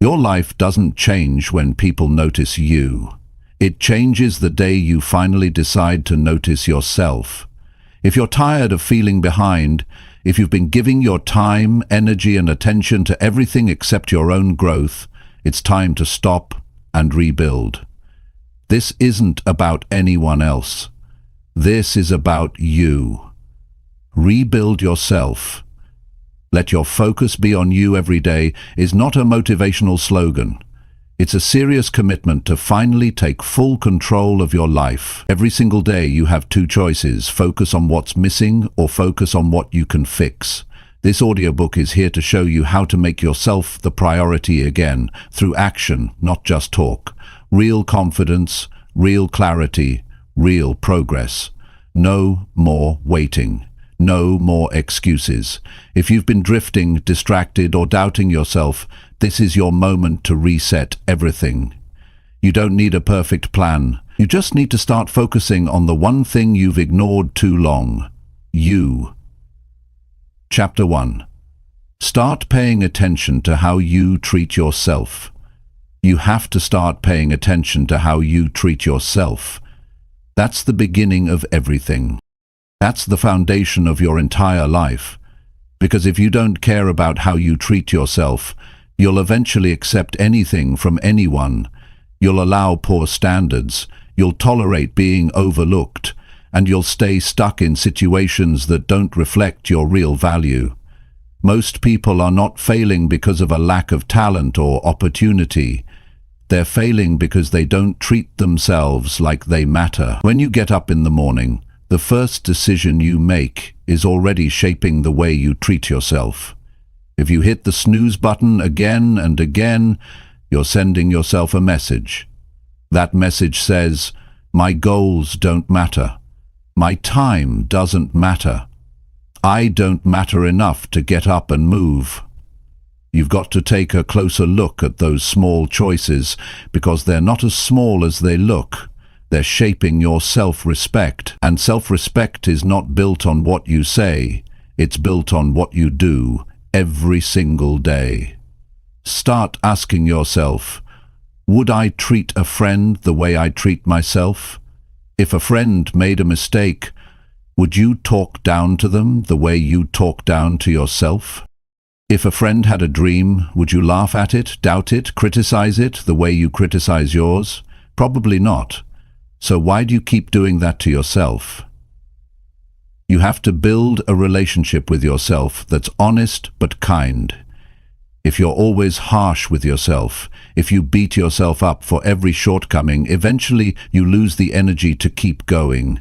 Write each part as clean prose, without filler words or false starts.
Your life doesn't change when people notice you. It changes the day you finally decide to notice yourself. If you're tired of feeling behind, if you've been giving your time, energy and attention to everything except your own growth, it's time to stop and rebuild. This isn't about anyone else. This is about you. Rebuild yourself. Let your focus be on you every day is not a motivational slogan. It's a serious commitment to finally take full control of your life. Every single day you have two choices: focus on what's missing or focus on what you can fix. This audiobook is here to show you how to make yourself the priority again, through action, not just talk. Real confidence, real clarity, real progress. No more waiting. No more excuses. If you've been drifting, distracted, or doubting yourself, this is your moment to reset everything. You don't need a perfect plan. You just need to start focusing on the one thing you've ignored too long: you. Chapter 1. Start paying attention to how you treat yourself. You have to start paying attention to how you treat yourself. That's the beginning of everything. That's the foundation of your entire life. Because if you don't care about how you treat yourself, you'll eventually accept anything from anyone. You'll allow poor standards. You'll tolerate being overlooked. And you'll stay stuck in situations that don't reflect your real value. Most people are not failing because of a lack of talent or opportunity. They're failing because they don't treat themselves like they matter. When you get up in the morning, the first decision you make is already shaping the way you treat yourself. If you hit the snooze button again and again, you're sending yourself a message. That message says, my goals don't matter. My time doesn't matter. I don't matter enough to get up and move. You've got to take a closer look at those small choices, because they're not as small as they look. They're shaping your self-respect, and self-respect is not built on what you say. It's built on what you do every single day. Start asking yourself, would I treat a friend the way I treat myself? If a friend made a mistake, would you talk down to them the way you talk down to yourself? If a friend had a dream, would you laugh at it, doubt it, criticize it the way you criticize yours? Probably not. So why do you keep doing that to yourself? You have to build a relationship with yourself that's honest but kind. If you're always harsh with yourself, if you beat yourself up for every shortcoming, eventually you lose the energy to keep going.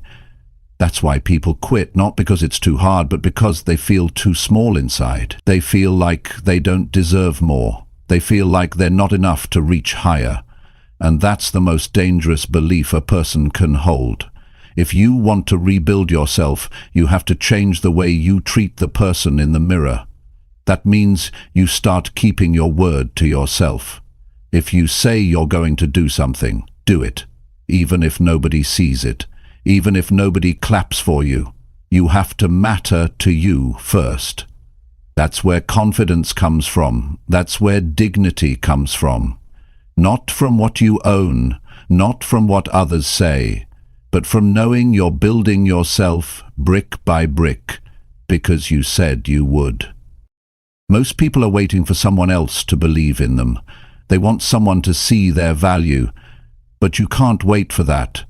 That's why people quit, not because it's too hard, but because they feel too small inside. They feel like they don't deserve more. They feel like they're not enough to reach higher. And that's the most dangerous belief a person can hold. If you want to rebuild yourself, you have to change the way you treat the person in the mirror. That means you start keeping your word to yourself. If you say you're going to do something, do it. Even if nobody sees it. Even if nobody claps for you. You have to matter to you first. That's where confidence comes from. That's where dignity comes from. Not from what you own, not from what others say, but from knowing you're building yourself brick by brick, because you said you would. Most people are waiting for someone else to believe in them. They want someone to see their value, but you can't wait for that.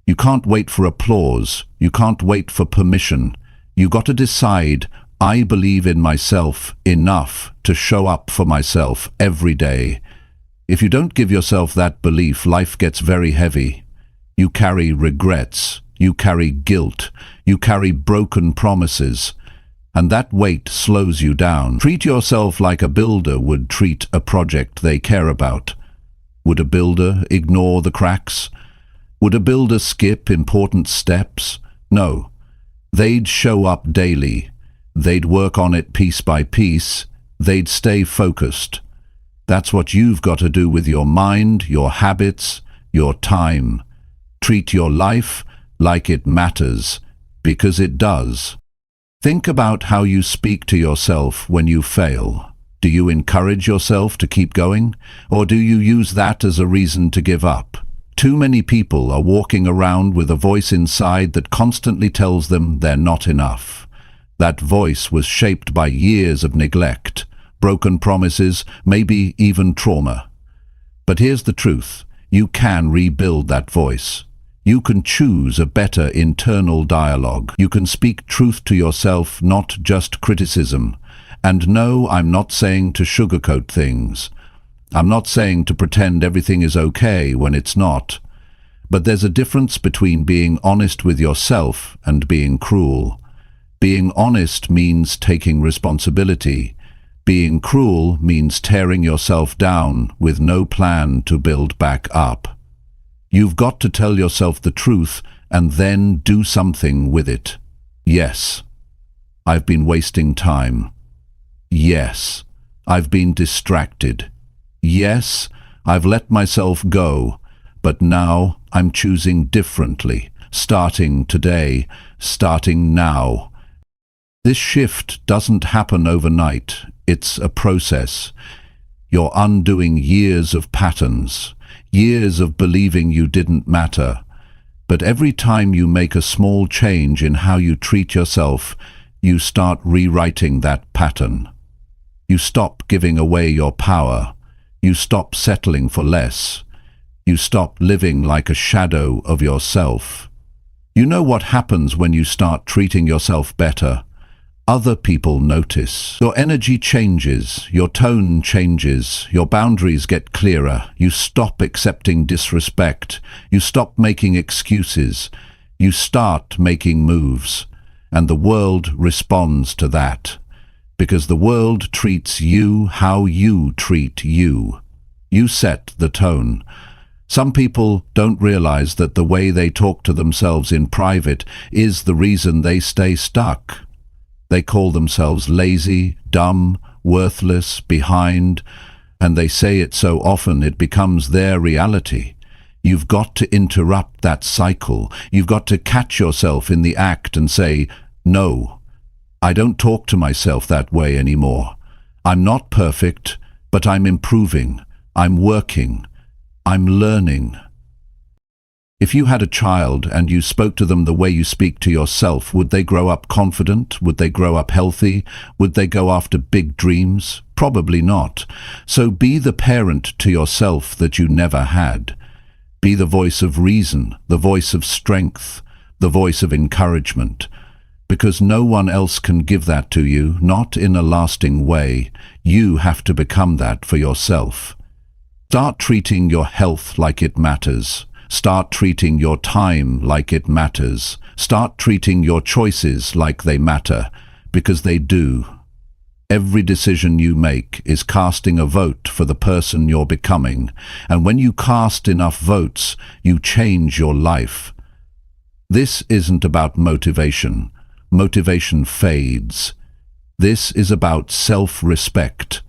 You can't wait for applause. You can't wait for permission. You got to decide, I believe in myself enough to show up for myself every day. If you don't give yourself that belief, life gets very heavy. You carry regrets, you carry guilt, you carry broken promises, and that weight slows you down. Treat yourself like a builder would treat a project they care about. Would a builder ignore the cracks? Would a builder skip important steps? No. They'd show up daily. They'd work on it piece by piece. They'd stay focused. That's what you've got to do with your mind, your habits, your time. Treat your life like it matters, because it does. Think about how you speak to yourself when you fail. Do you encourage yourself to keep going, or do you use that as a reason to give up? Too many people are walking around with a voice inside that constantly tells them they're not enough. That voice was shaped by years of neglect, broken promises, maybe even trauma. But here's the truth: you can rebuild that voice. You can choose a better internal dialogue. You can speak truth to yourself, not just criticism. And no, I'm not saying to sugarcoat things. I'm not saying to pretend everything is okay when it's not. But there's a difference between being honest with yourself and being cruel. Being honest means taking responsibility. Being cruel means tearing yourself down with no plan to build back up. You've got to tell yourself the truth and then do something with it. Yes, I've been wasting time. Yes, I've been distracted. Yes, I've let myself go, but now I'm choosing differently, starting today, starting now. This shift doesn't happen overnight. It's a process. You're undoing years of patterns, years of believing you didn't matter. But every time you make a small change in how you treat yourself, you start rewriting that pattern. You stop giving away your power. You stop settling for less. You stop living like a shadow of yourself. You know what happens when you start treating yourself better? Other people notice. Your energy changes, your tone changes, your boundaries get clearer. You stop accepting disrespect. You stop making excuses. You start making moves. And the world responds to that. Because the world treats you how you treat you. You set the tone. Some people don't realize that the way they talk to themselves in private is the reason they stay stuck. They call themselves lazy, dumb, worthless, behind, and they say it so often it becomes their reality. You've got to interrupt that cycle. You've got to catch yourself in the act and say, no, I don't talk to myself that way anymore. I'm not perfect, but I'm improving. I'm working. I'm learning. If you had a child and you spoke to them the way you speak to yourself, would they grow up confident? Would they grow up healthy? Would they go after big dreams? Probably not. So be the parent to yourself that you never had. Be the voice of reason, the voice of strength, the voice of encouragement. Because no one else can give that to you, not in a lasting way. You have to become that for yourself. Start treating your health like it matters. Start treating your time like it matters. Start treating your choices like they matter, because they do. Every decision you make is casting a vote for the person you're becoming, and when you cast enough votes, you change your life. This isn't about motivation. Motivation fades. This is about self-respect.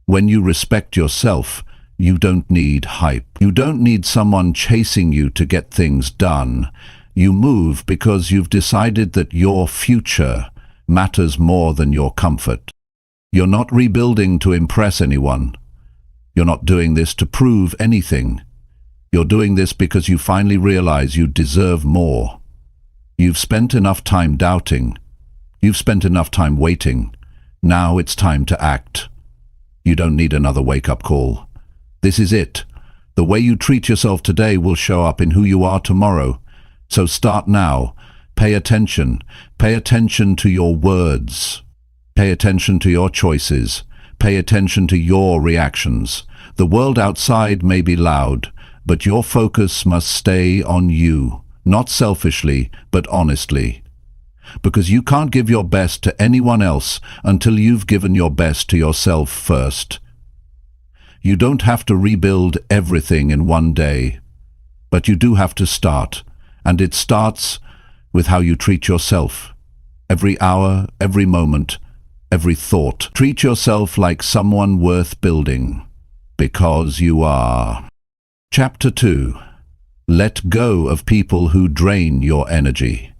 When you respect yourself, you don't need hype. You don't need someone chasing you to get things done. You move because you've decided that your future matters more than your comfort. You're not rebuilding to impress anyone. You're not doing this to prove anything. You're doing this because you finally realize you deserve more. You've spent enough time doubting. You've spent enough time waiting. Now it's time to act. You don't need another wake-up call. This is it. The way you treat yourself today will show up in who you are tomorrow. So start now. Pay attention. Pay attention to your words. Pay attention to your choices. Pay attention to your reactions. The world outside may be loud, but your focus must stay on you. Not selfishly, but honestly. Because you can't give your best to anyone else until you've given your best to yourself first. You don't have to rebuild everything in one day, but you do have to start, and it starts with how you treat yourself. Every hour, every moment, every thought. Treat yourself like someone worth building, because you are. Chapter 2. Let go of people who drain your energy.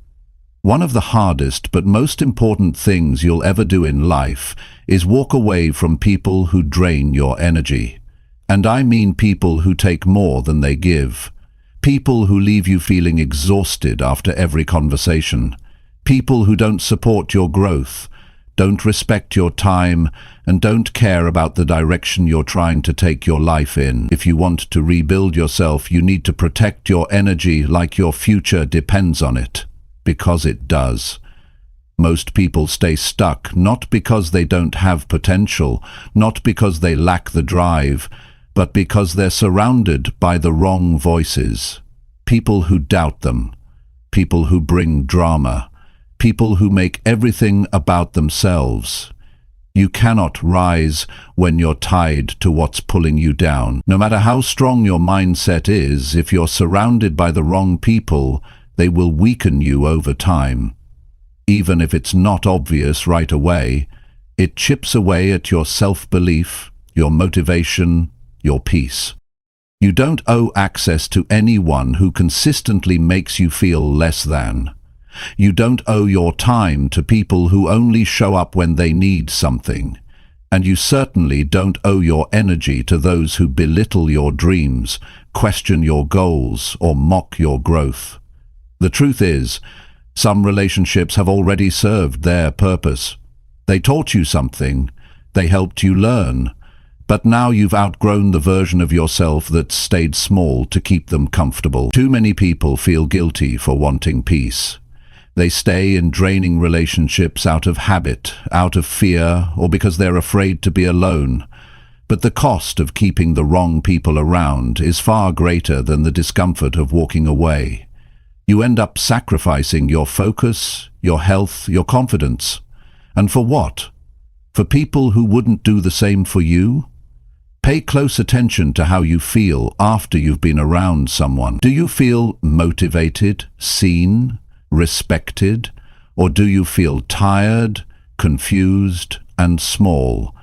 One of the hardest but most important things you'll ever do in life is walk away from people who drain your energy. And I mean people who take more than they give. People who leave you feeling exhausted after every conversation. People who don't support your growth, don't respect your time, and don't care about the direction you're trying to take your life in. If you want to rebuild yourself, you need to protect your energy like your future depends on it. Because it does. Most people stay stuck not because they don't have potential, not because they lack the drive, but because they're surrounded by the wrong voices. People who doubt them, people who bring drama, people who make everything about themselves. You cannot rise when you're tied to what's pulling you down. No matter how strong your mindset is, if you're surrounded by the wrong people, they will weaken you over time. Even if it's not obvious right away, it chips away at your self-belief, your motivation, your peace. You don't owe access to anyone who consistently makes you feel less than. You don't owe your time to people who only show up when they need something. And you certainly don't owe your energy to those who belittle your dreams, question your goals, or mock your growth. The truth is, some relationships have already served their purpose. They taught you something, they helped you learn, but now you've outgrown the version of yourself that stayed small to keep them comfortable. Too many people feel guilty for wanting peace. They stay in draining relationships out of habit, out of fear, or because they're afraid to be alone. But the cost of keeping the wrong people around is far greater than the discomfort of walking away. You end up sacrificing your focus, your health, your confidence. And for what? For people who wouldn't do the same for you? Pay close attention to how you feel after you've been around someone. Do you feel motivated, seen, respected? Or do you feel tired, confused, and small?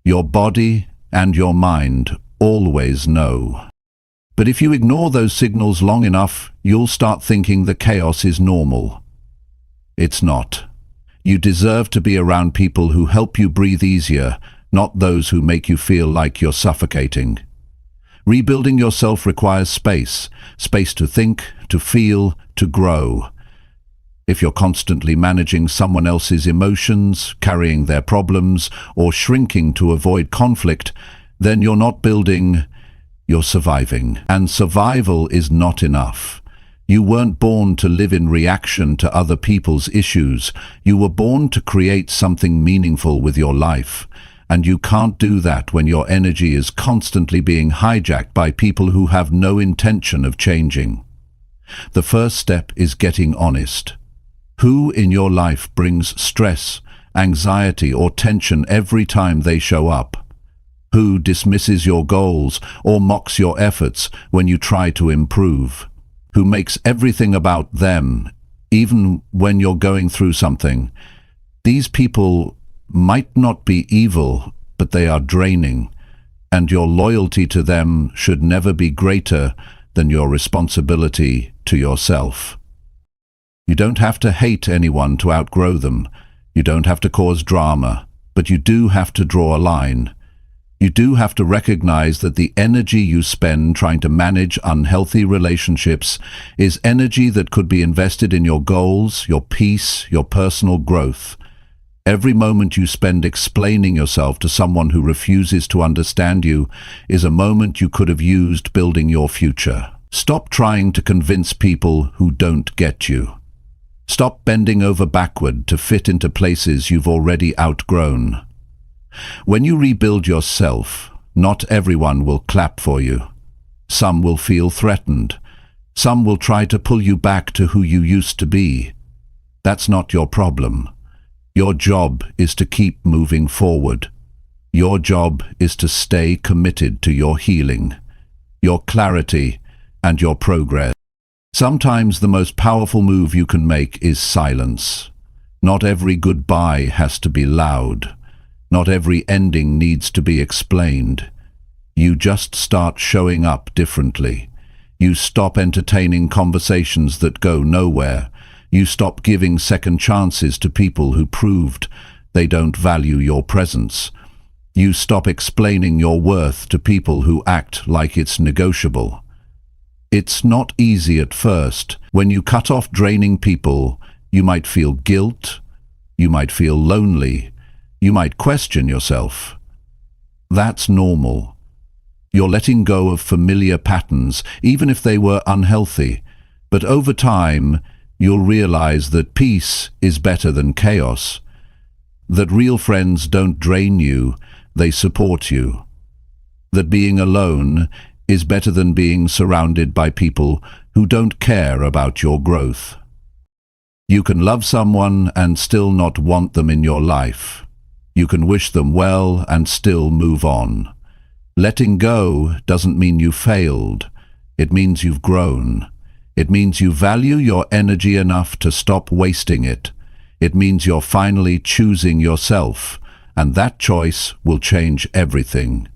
Your body and your mind always know. But if you ignore those signals long enough, you'll start thinking the chaos is normal. It's not. You deserve to be around people who help you breathe easier, not those who make you feel like you're suffocating. Rebuilding yourself requires space to think, to feel, to grow. If you're constantly managing someone else's emotions, carrying their problems, or shrinking to avoid conflict, then you're not building, you're surviving. And survival is not enough. You weren't born to live in reaction to other people's issues. You were born to create something meaningful with your life. And you can't do that when your energy is constantly being hijacked by people who have no intention of changing. The first step is getting honest. Who in your life brings stress, anxiety, or tension every time they show up? Who dismisses your goals or mocks your efforts when you try to improve? Who makes everything about them, even when you're going through something? These people might not be evil, but they are draining, and your loyalty to them should never be greater than your responsibility to yourself. You don't have to hate anyone to outgrow them. You don't have to cause drama, but you do have to draw a line. You do have to recognize that the energy you spend trying to manage unhealthy relationships is energy that could be invested in your goals, your peace, your personal growth. Every moment you spend explaining yourself to someone who refuses to understand you is a moment you could have used building your future. Stop trying to convince people who don't get you. Stop bending over backward to fit into places you've already outgrown. When you rebuild yourself, not everyone will clap for you. Some will feel threatened. Some will try to pull you back to who you used to be. That's not your problem. Your job is to keep moving forward. Your job is to stay committed to your healing, your clarity, and your progress. Sometimes the most powerful move you can make is silence. Not every goodbye has to be loud. Not every ending needs to be explained. You just start showing up differently. You stop entertaining conversations that go nowhere. You stop giving second chances to people who proved they don't value your presence. You stop explaining your worth to people who act like it's negotiable. It's not easy at first. When you cut off draining people, you might feel guilt, you might feel lonely, you might question yourself. That's normal. You're letting go of familiar patterns, even if they were unhealthy. But over time, you'll realize that peace is better than chaos. That real friends don't drain you, they support you. That being alone is better than being surrounded by people who don't care about your growth. You can love someone and still not want them in your life. You can wish them well and still move on. Letting go doesn't mean you failed. It means you've grown. It means you value your energy enough to stop wasting it. It means you're finally choosing yourself, and that choice will change everything.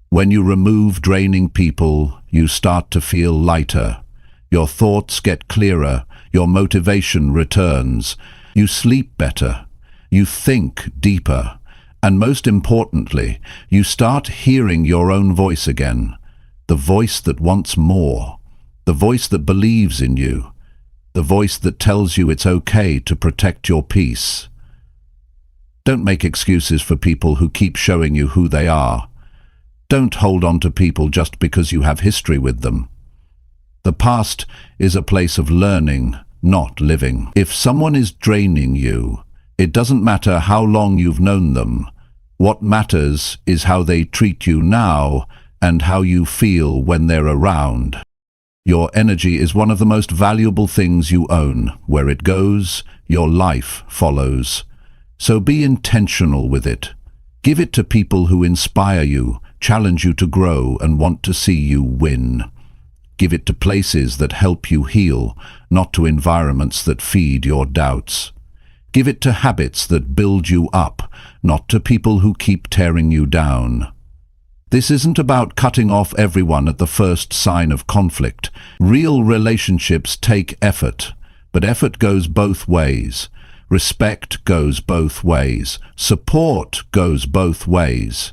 When you remove draining people, you start to feel lighter. Your thoughts get clearer. Your motivation returns. You sleep better. You think deeper. And most importantly, you start hearing your own voice again. The voice that wants more. The voice that believes in you. The voice that tells you it's okay to protect your peace. Don't make excuses for people who keep showing you who they are. Don't hold on to people just because you have history with them. The past is a place of learning, not living. If someone is draining you, it doesn't matter how long you've known them. What matters is how they treat you now and how you feel when they're around. Your energy is one of the most valuable things you own. Where it goes, your life follows. So be intentional with it. Give it to people who inspire you, challenge you to grow, and want to see you win. Give it to places that help you heal, not to environments that feed your doubts. Give it to habits that build you up, not to people who keep tearing you down. This isn't about cutting off everyone at the first sign of conflict. Real relationships take effort, but effort goes both ways. Respect goes both ways. Support goes both ways.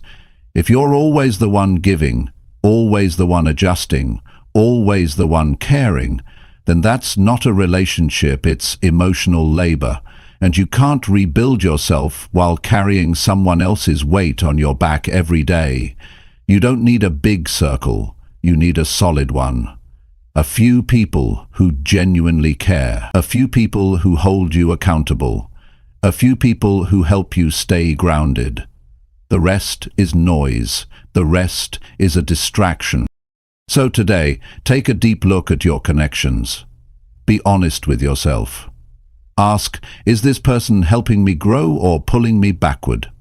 If you're always the one giving, always the one adjusting, always the one caring, then that's not a relationship, it's emotional labor. And you can't rebuild yourself while carrying someone else's weight on your back every day. You don't need a big circle, you need a solid one. A few people who genuinely care. A few people who hold you accountable. A few people who help you stay grounded. The rest is noise. The rest is a distraction. So today, take a deep look at your connections. Be honest with yourself. Ask, is this person helping me grow or pulling me backward?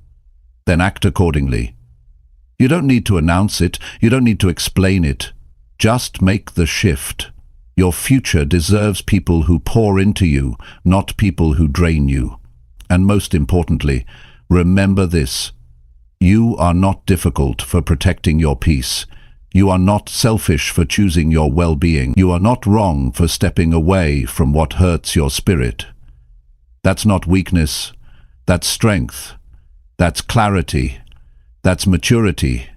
Then act accordingly. You don't need to announce it. You don't need to explain it. Just make the shift. Your future deserves people who pour into you, not people who drain you. And most importantly, remember this. You are not difficult for protecting your peace. You are not selfish for choosing your well-being. You are not wrong for stepping away from what hurts your spirit. That's not weakness. That's strength. That's clarity. That's maturity.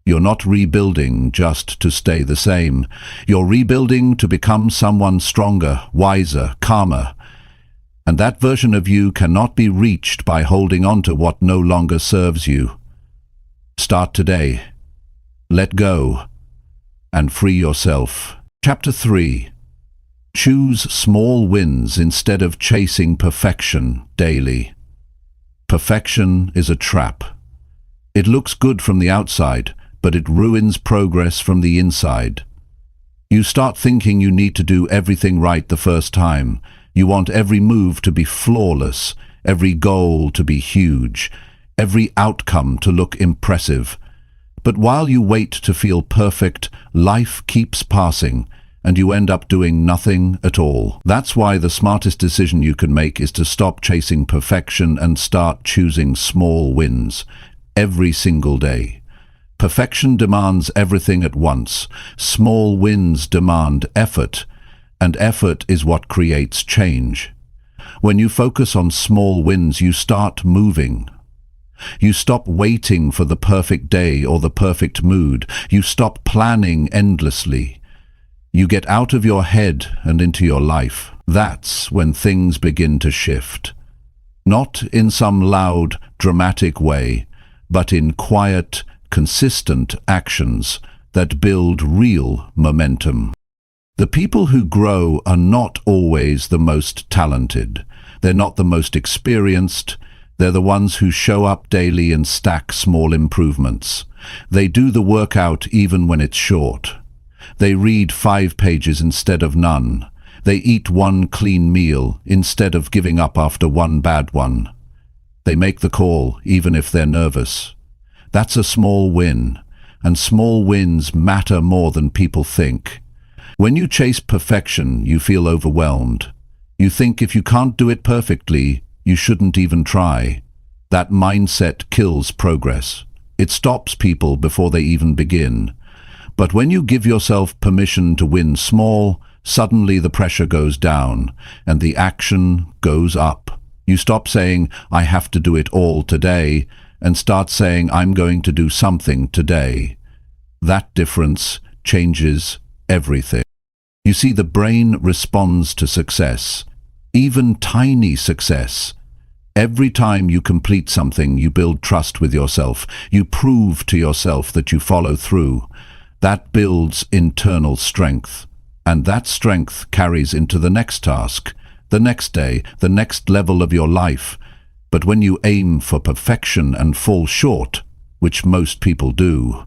You're not rebuilding just to stay the same. You're rebuilding to become someone stronger, wiser, calmer. And that version of you cannot be reached by holding on to what no longer serves you. Start today. Let go and free yourself. Chapter 3. Choose small wins instead of chasing perfection daily. Perfection is a trap. It looks good from the outside, but it ruins progress from the inside. You start thinking you need to do everything right the first time. You want every move to be flawless, every goal to be huge, every outcome to look impressive. But while you wait to feel perfect, life keeps passing, and you end up doing nothing at all. That's why the smartest decision you can make is to stop chasing perfection and start choosing small wins every single day. Perfection demands everything at once. Small wins demand effort. And effort is what creates change. When you focus on small wins, you start moving. You stop waiting for the perfect day or the perfect mood. You stop planning endlessly. You get out of your head and into your life. That's when things begin to shift. Not in some loud, dramatic way, but in quiet, consistent actions that build real momentum. The people who grow are not always the most talented. They're not the most experienced. They're the ones who show up daily and stack small improvements. They do the workout even when it's short. They read 5 pages instead of none. They eat 1 clean meal instead of giving up after 1 bad one. They make the call even if they're nervous. That's a small win, and small wins matter more than people think. When you chase perfection, you feel overwhelmed. You think if you can't do it perfectly, you shouldn't even try. That mindset kills progress. It stops people before they even begin. But when you give yourself permission to win small, suddenly the pressure goes down and the action goes up. You stop saying, I have to do it all today, and start saying, I'm going to do something today. That difference changes everything. You see, the brain responds to success, even tiny success. Every time you complete something, you build trust with yourself. You prove to yourself that you follow through. That builds internal strength. And that strength carries into the next task, the next day, the next level of your life. But when you aim for perfection and fall short, which most people do,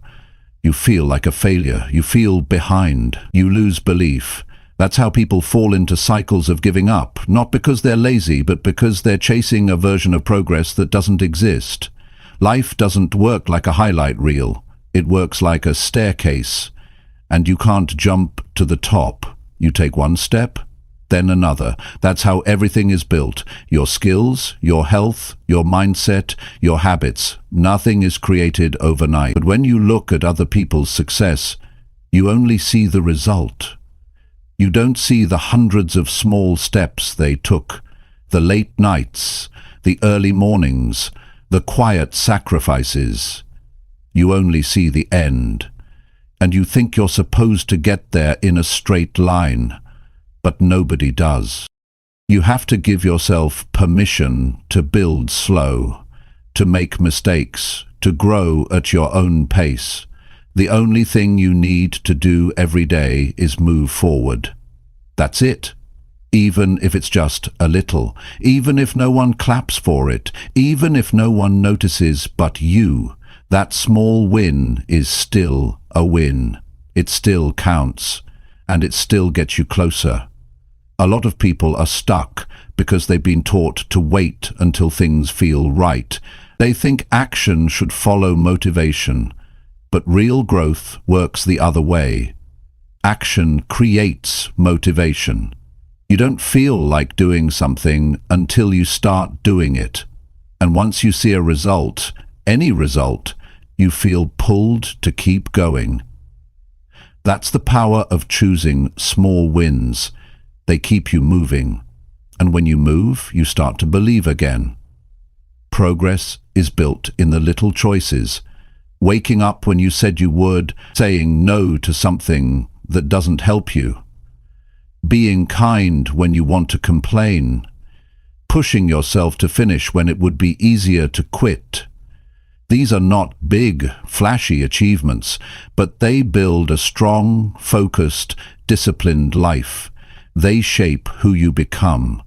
you feel like a failure. You feel behind. You lose belief. That's how people fall into cycles of giving up, not because they're lazy, but because they're chasing a version of progress that doesn't exist. Life doesn't work like a highlight reel. It works like a staircase, and you can't jump to the top. You take 1 step, then another. That's how everything is built. Your skills, your health, your mindset, your habits. Nothing is created overnight. But when you look at other people's success, you only see the result. You don't see the hundreds of small steps they took, the late nights, the early mornings, the quiet sacrifices. You only see the end, and you think you're supposed to get there in a straight line, but nobody does. You have to give yourself permission to build slow, to make mistakes, to grow at your own pace. The only thing you need to do every day is move forward. That's it. Even if it's just a little, even if no one claps for it, even if no one notices but you, that small win is still a win. It still counts, and it still gets you closer. A lot of people are stuck because they've been taught to wait until things feel right. They think action should follow motivation, but real growth works the other way. Action creates motivation. You don't feel like doing something until you start doing it. And once you see a result, any result, you feel pulled to keep going. That's the power of choosing small wins. They keep you moving. And when you move, you start to believe again. Progress is built in the little choices. Waking up when you said you would, saying no to something that doesn't help you. Being kind when you want to complain. Pushing yourself to finish when it would be easier to quit. These are not big, flashy achievements, but they build a strong, focused, disciplined life. They shape who you become.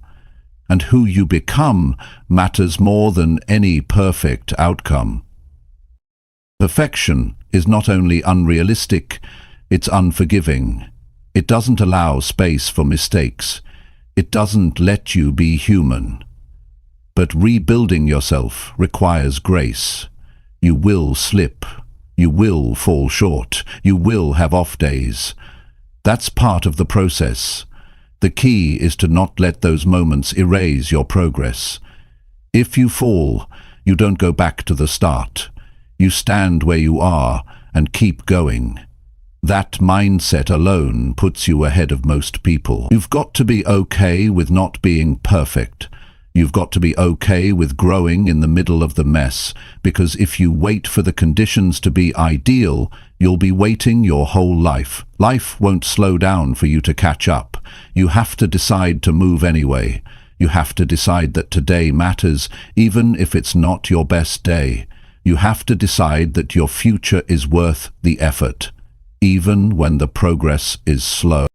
And who you become matters more than any perfect outcome. Perfection is not only unrealistic, it's unforgiving. It doesn't allow space for mistakes. It doesn't let you be human. But rebuilding yourself requires grace. You will slip. You will fall short. You will have off days. That's part of the process. The key is to not let those moments erase your progress. If you fall, you don't go back to the start. You stand where you are and keep going. That mindset alone puts you ahead of most people. You've got to be okay with not being perfect. You've got to be okay with growing in the middle of the mess, because if you wait for the conditions to be ideal, you'll be waiting your whole life. Life won't slow down for you to catch up. You have to decide to move anyway. You have to decide that today matters, even if it's not your best day. You have to decide that your future is worth the effort, even when the progress is slow.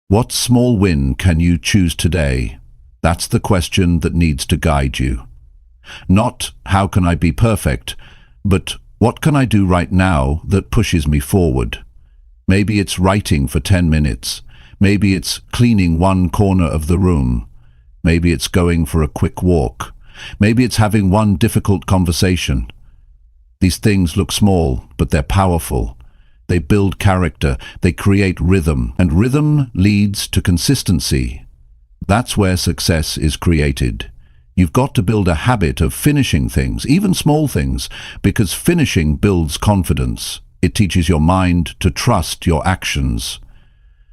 What small win can you choose today? That's the question that needs to guide you. Not, how can I be perfect, but what can I do right now that pushes me forward? Maybe it's writing for 10 minutes. Maybe it's cleaning one corner of the room. Maybe it's going for a quick walk. Maybe it's having one difficult conversation. These things look small, but they're powerful. They build character, they create rhythm, and rhythm leads to consistency. That's where success is created. You've got to build a habit of finishing things, even small things, because finishing builds confidence. It teaches your mind to trust your actions.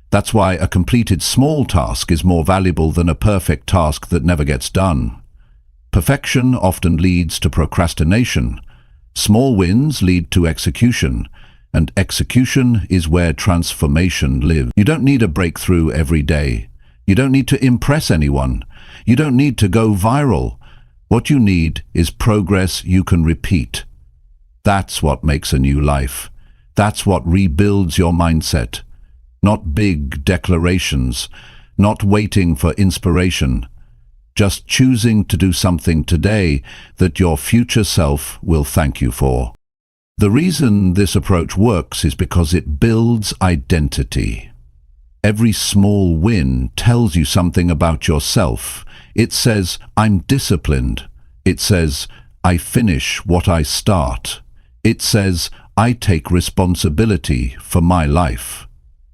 That's why a completed small task is more valuable than a perfect task that never gets done. Perfection often leads to procrastination. Small wins lead to execution, and execution is where transformation lives. You don't need a breakthrough every day. You don't need to impress anyone. You don't need to go viral. What you need is progress you can repeat. That's what makes a new life. That's what rebuilds your mindset. Not big declarations, not waiting for inspiration. Just choosing to do something today that your future self will thank you for. The reason this approach works is because it builds identity. Every small win tells you something about yourself. It says, I'm disciplined. It says, I finish what I start. It says, I take responsibility for my life.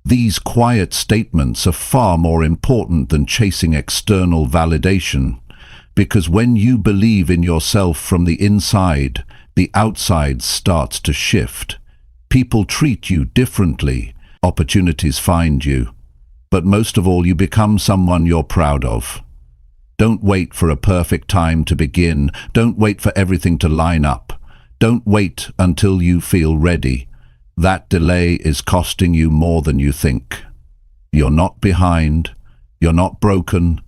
These quiet statements are far more important than chasing external validation, because when you believe in yourself from the inside, the outside starts to shift. People treat you differently. Opportunities find you. But most of all, you become someone you're proud of. Don't wait for a perfect time to begin. Don't wait for everything to line up. Don't wait until you feel ready. That delay is costing you more than you think. You're not behind. You're not broken.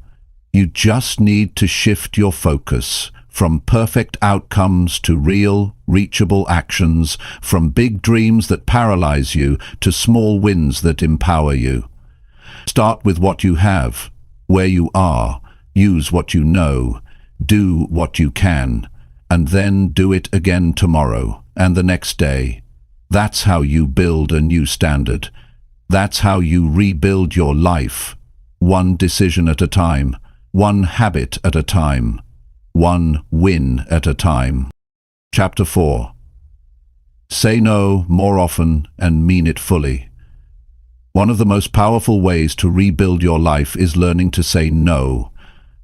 You just need to shift your focus from perfect outcomes to real, reachable actions, from big dreams that paralyze you to small wins that empower you. Start with what you have, where you are, use what you know, do what you can, and then do it again tomorrow and the next day. That's how you build a new standard. That's how you rebuild your life, one decision at a time, one habit at a time, one win at a time. Chapter 4. Say no more often and mean it fully. One of the most powerful ways to rebuild your life is learning to say no,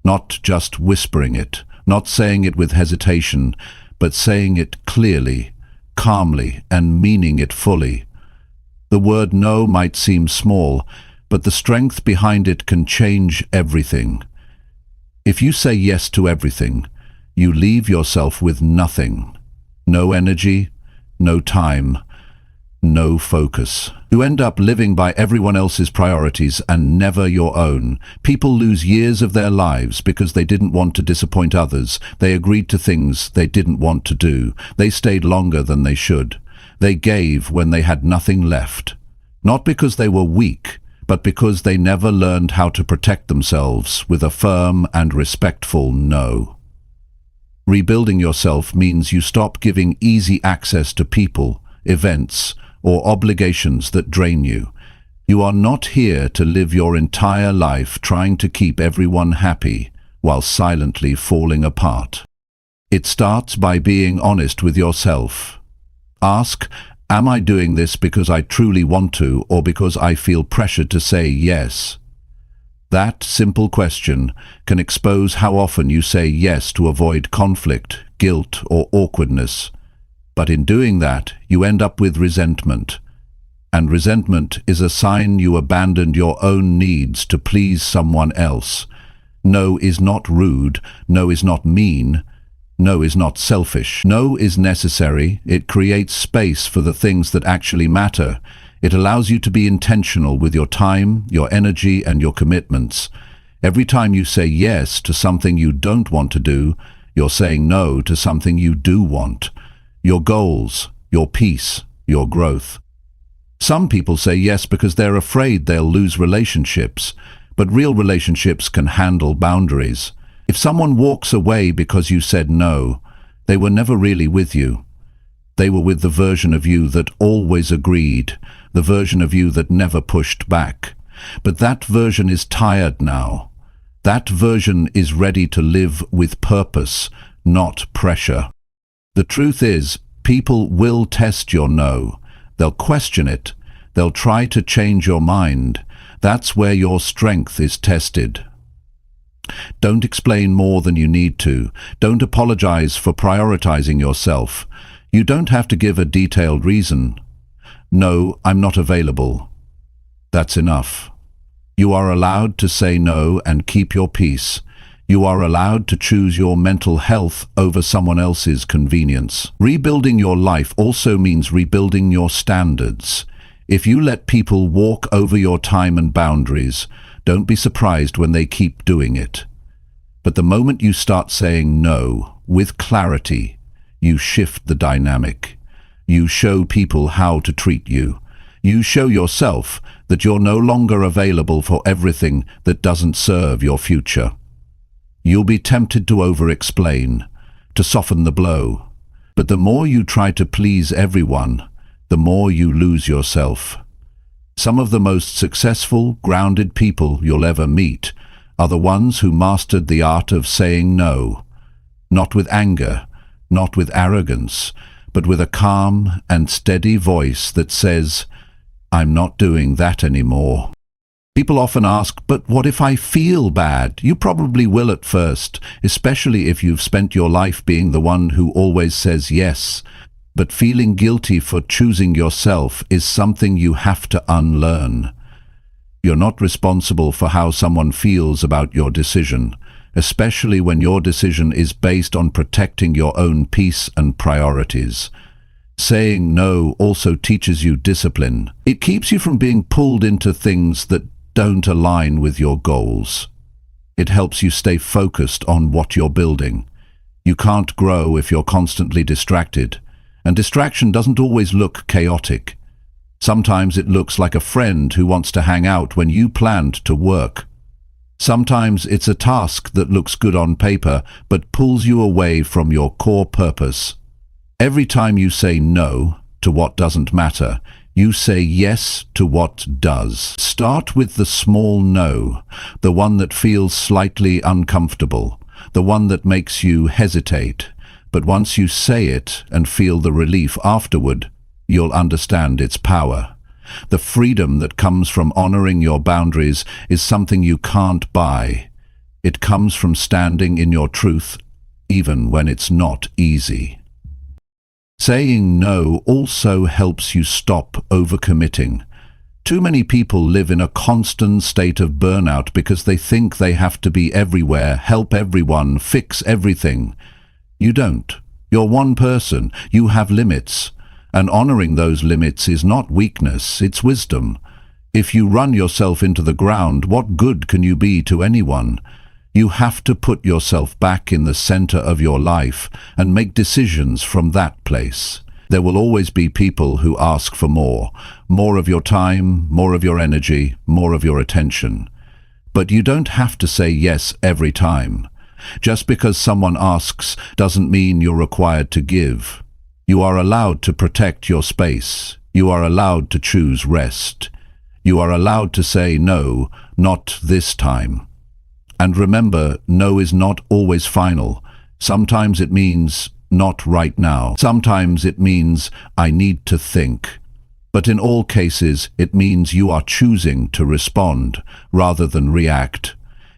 not just whispering it, not saying it with hesitation, but saying it clearly, calmly, and meaning it fully. The word no might seem small, but the strength behind it can change everything. If you say yes to everything, you leave yourself with nothing. No energy, no time, no focus. You end up living by everyone else's priorities and never your own. People lose years of their lives because they didn't want to disappoint others. They agreed to things they didn't want to do. They stayed longer than they should. They gave when they had nothing left. Not because they were weak, but because they never learned how to protect themselves with a firm and respectful no. Rebuilding yourself means you stop giving easy access to people, events, or obligations that drain you. You are not here to live your entire life trying to keep everyone happy while silently falling apart. It starts by being honest with yourself. Ask, am I doing this because I truly want to or because I feel pressured to say yes? That simple question can expose how often you say yes to avoid conflict, guilt, or awkwardness. But in doing that, you end up with resentment. and resentment is a sign you abandoned your own needs to please someone else. No is not rude, no is not mean, no is not selfish. No is necessary. It creates space for the things that actually matter. It allows you to be intentional with your time, your energy, and your commitments. Every time you say yes to something you don't want to do, you're saying no to something you do want. Your goals, your peace, your growth. Some people say yes because they're afraid they'll lose relationships, but real relationships can handle boundaries. If someone walks away because you said no, they were never really with you. They were with the version of you that always agreed, the version of you that never pushed back. But that version is tired now. That version is ready to live with purpose, not pressure. The truth is, people will test your no. They'll question it. They'll try to change your mind. That's where your strength is tested. Don't explain more than you need to. Don't apologize for prioritizing yourself. You don't have to give a detailed reason. No, I'm not available. That's enough. You are allowed to say no and keep your peace. You are allowed to choose your mental health over someone else's convenience. Rebuilding your life also means rebuilding your standards. If you let people walk over your time and boundaries, don't be surprised when they keep doing it. But the moment you start saying no, with clarity, you shift the dynamic. You show people how to treat you. You show yourself that you're no longer available for everything that doesn't serve your future. You'll be tempted to over-explain, to soften the blow. But the more you try to please everyone, the more you lose yourself. Some of the most successful, grounded people you'll ever meet are the ones who mastered the art of saying no, not with anger, not with arrogance, but with a calm and steady voice that says, "I'm not doing that anymore." People often ask, but what if I feel bad? You probably will at first, especially if you've spent your life being the one who always says yes. But feeling guilty for choosing yourself is something you have to unlearn. You're not responsible for how someone feels about your decision, especially when your decision is based on protecting your own peace and priorities. Saying no also teaches you discipline. It keeps you from being pulled into things that don't align with your goals. It helps you stay focused on what you're building. You can't grow if you're constantly distracted. And distraction doesn't always look chaotic. Sometimes it looks like a friend who wants to hang out when you planned to work. Sometimes it's a task that looks good on paper but pulls you away from your core purpose. Every time you say no to what doesn't matter, you say yes to what does. Start with the small no, the one that feels slightly uncomfortable, the one that makes you hesitate. But once you say it and feel the relief afterward, you'll understand its power. The freedom that comes from honoring your boundaries is something you can't buy. It comes from standing in your truth, even when it's not easy. Saying no also helps you stop overcommitting. Too many people live in a constant state of burnout because they think they have to be everywhere, help everyone, fix everything. You don't. You're one person. You have limits. And honoring those limits is not weakness, it's wisdom. If you run yourself into the ground, what good can you be to anyone? You have to put yourself back in the center of your life and make decisions from that place. There will always be people who ask for more of your time, more of your energy, more of your attention. But you don't have to say yes every time. Just because someone asks doesn't mean you're required to give. You are allowed to protect your space. You are allowed to choose rest. You are allowed to say no, not this time. And remember, no is not always final. Sometimes it means not right now. Sometimes it means I need to think. But in all cases, it means you are choosing to respond rather than react.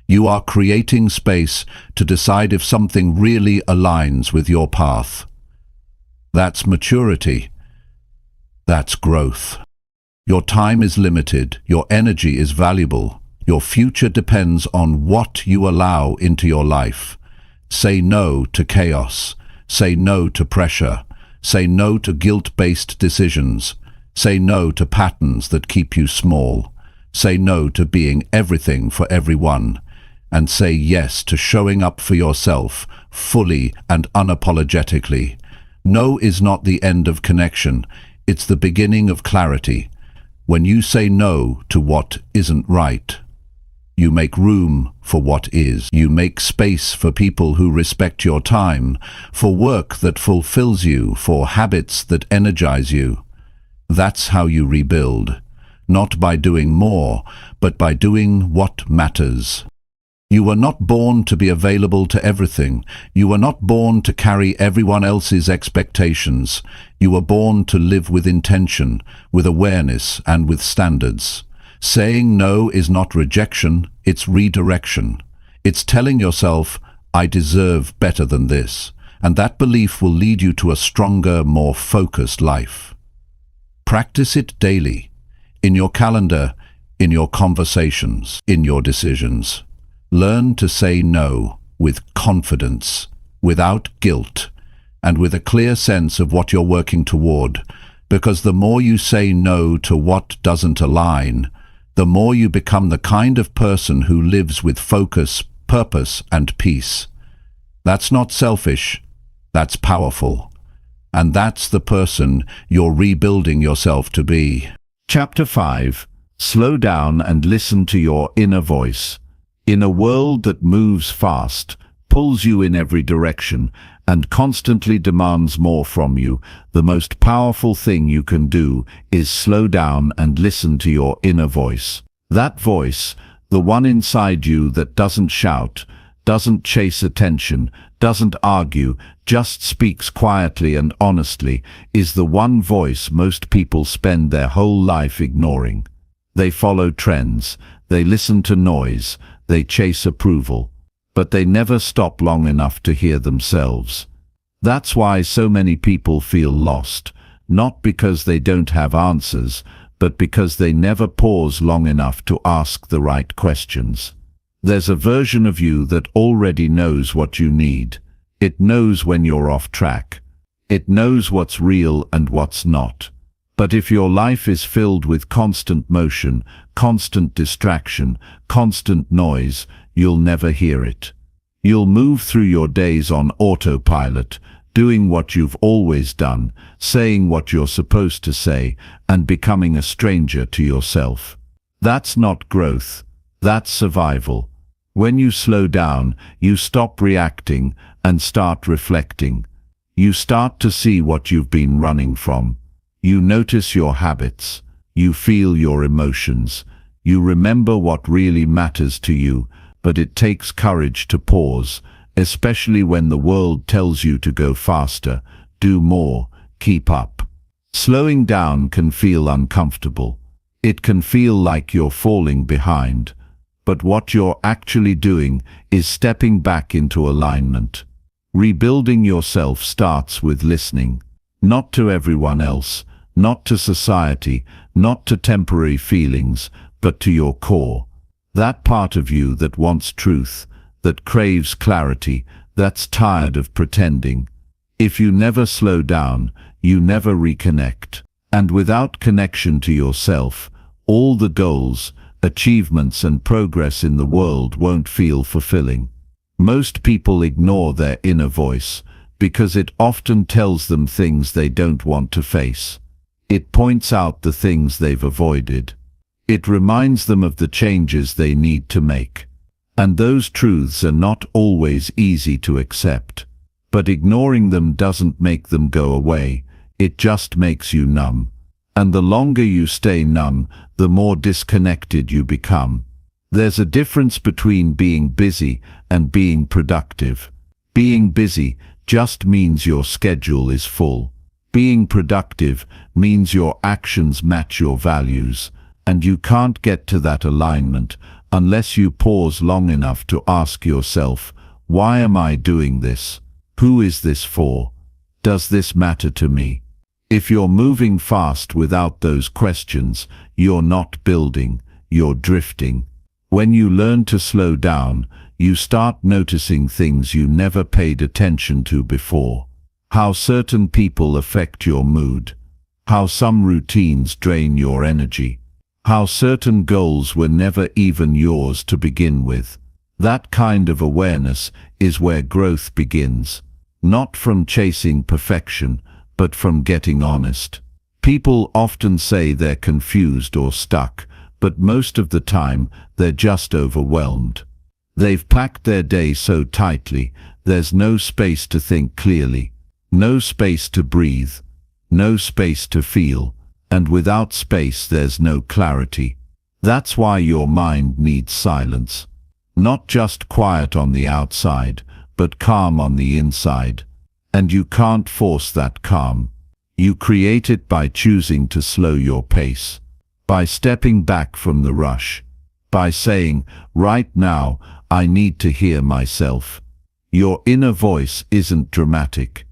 You are creating space to decide if something really aligns with your path. That's maturity. That's growth. Your time is limited, your energy is valuable. Your future depends on what you allow into your life. Say no to chaos. Say no to pressure. Say no to guilt-based decisions. Say no to patterns that keep you small. Say no to being everything for everyone. And say yes to showing up for yourself, fully and unapologetically. No is not the end of connection, it's the beginning of clarity. When you say no to what isn't right, you make room for what is. You make space for people who respect your time, for work that fulfills you, for habits that energize you. That's how you rebuild, not by doing more, but by doing what matters. You were not born to be available to everything. You were not born to carry everyone else's expectations. You were born to live with intention, with awareness, and with standards. Saying no is not rejection, it's redirection. It's telling yourself, I deserve better than this. And that belief will lead you to a stronger, more focused life. Practice it daily, in your calendar, in your conversations, in your decisions. Learn to say no with confidence, without guilt, and with a clear sense of what you're working toward, because the more you say no to what doesn't align, the more you become the kind of person who lives with focus, purpose, and peace. That's not selfish, that's powerful. And that's the person you're rebuilding yourself to be. Chapter 5. Slow down and listen to your inner voice. In a world that moves fast, pulls you in every direction, and constantly demands more from you, the most powerful thing you can do is slow down and listen to your inner voice. That voice, the one inside you that doesn't shout, doesn't chase attention, doesn't argue, just speaks quietly and honestly, is the one voice most people spend their whole life ignoring. They follow trends, they listen to noise, they chase approval, but they never stop long enough to hear themselves. That's why so many people feel lost, not because they don't have answers, but because they never pause long enough to ask the right questions. There's a version of you that already knows what you need. It knows when you're off track. It knows what's real and what's not. But if your life is filled with constant motion, constant distraction, constant noise, you'll never hear it. You'll move through your days on autopilot, doing what you've always done, saying what you're supposed to say, and becoming a stranger to yourself. That's not growth. That's survival. When you slow down, you stop reacting and start reflecting. You start to see what you've been running from. You notice your habits. You feel your emotions. You remember what really matters to you, but it takes courage to pause, especially when the world tells you to go faster, do more, keep up. Slowing down can feel uncomfortable. It can feel like you're falling behind. But what you're actually doing is stepping back into alignment. Rebuilding yourself starts with listening, not to everyone else, not to society, not to temporary feelings, but to your core. That part of you that wants truth, that craves clarity, that's tired of pretending. If you never slow down, you never reconnect. And without connection to yourself, all the goals, achievements and progress in the world won't feel fulfilling. Most people ignore their inner voice because it often tells them things they don't want to face. It points out the things they've avoided. It reminds them of the changes they need to make. And those truths are not always easy to accept. But ignoring them doesn't make them go away. It just makes you numb. And the longer you stay numb, the more disconnected you become. There's a difference between being busy and being productive. Being busy just means your schedule is full. Being productive means your actions match your values, and you can't get to that alignment unless you pause long enough to ask yourself, why am I doing this? Who is this for? Does this matter to me? If you're moving fast without those questions, you're not building, you're drifting. When you learn to slow down, you start noticing things you never paid attention to before. How certain people affect your mood. How some routines drain your energy. How certain goals were never even yours to begin with. That kind of awareness is where growth begins. Not from chasing perfection, but from getting honest. People often say they're confused or stuck, but most of the time they're just overwhelmed. They've packed their day so tightly, there's no space to think clearly, no space to breathe, no space to feel, and without space there's no clarity. That's why your mind needs silence. Not just quiet on the outside, but calm on the inside. And you can't force that calm. You create it by choosing to slow your pace, by stepping back from the rush, by saying, right now, I need to hear myself. Your inner voice isn't dramatic.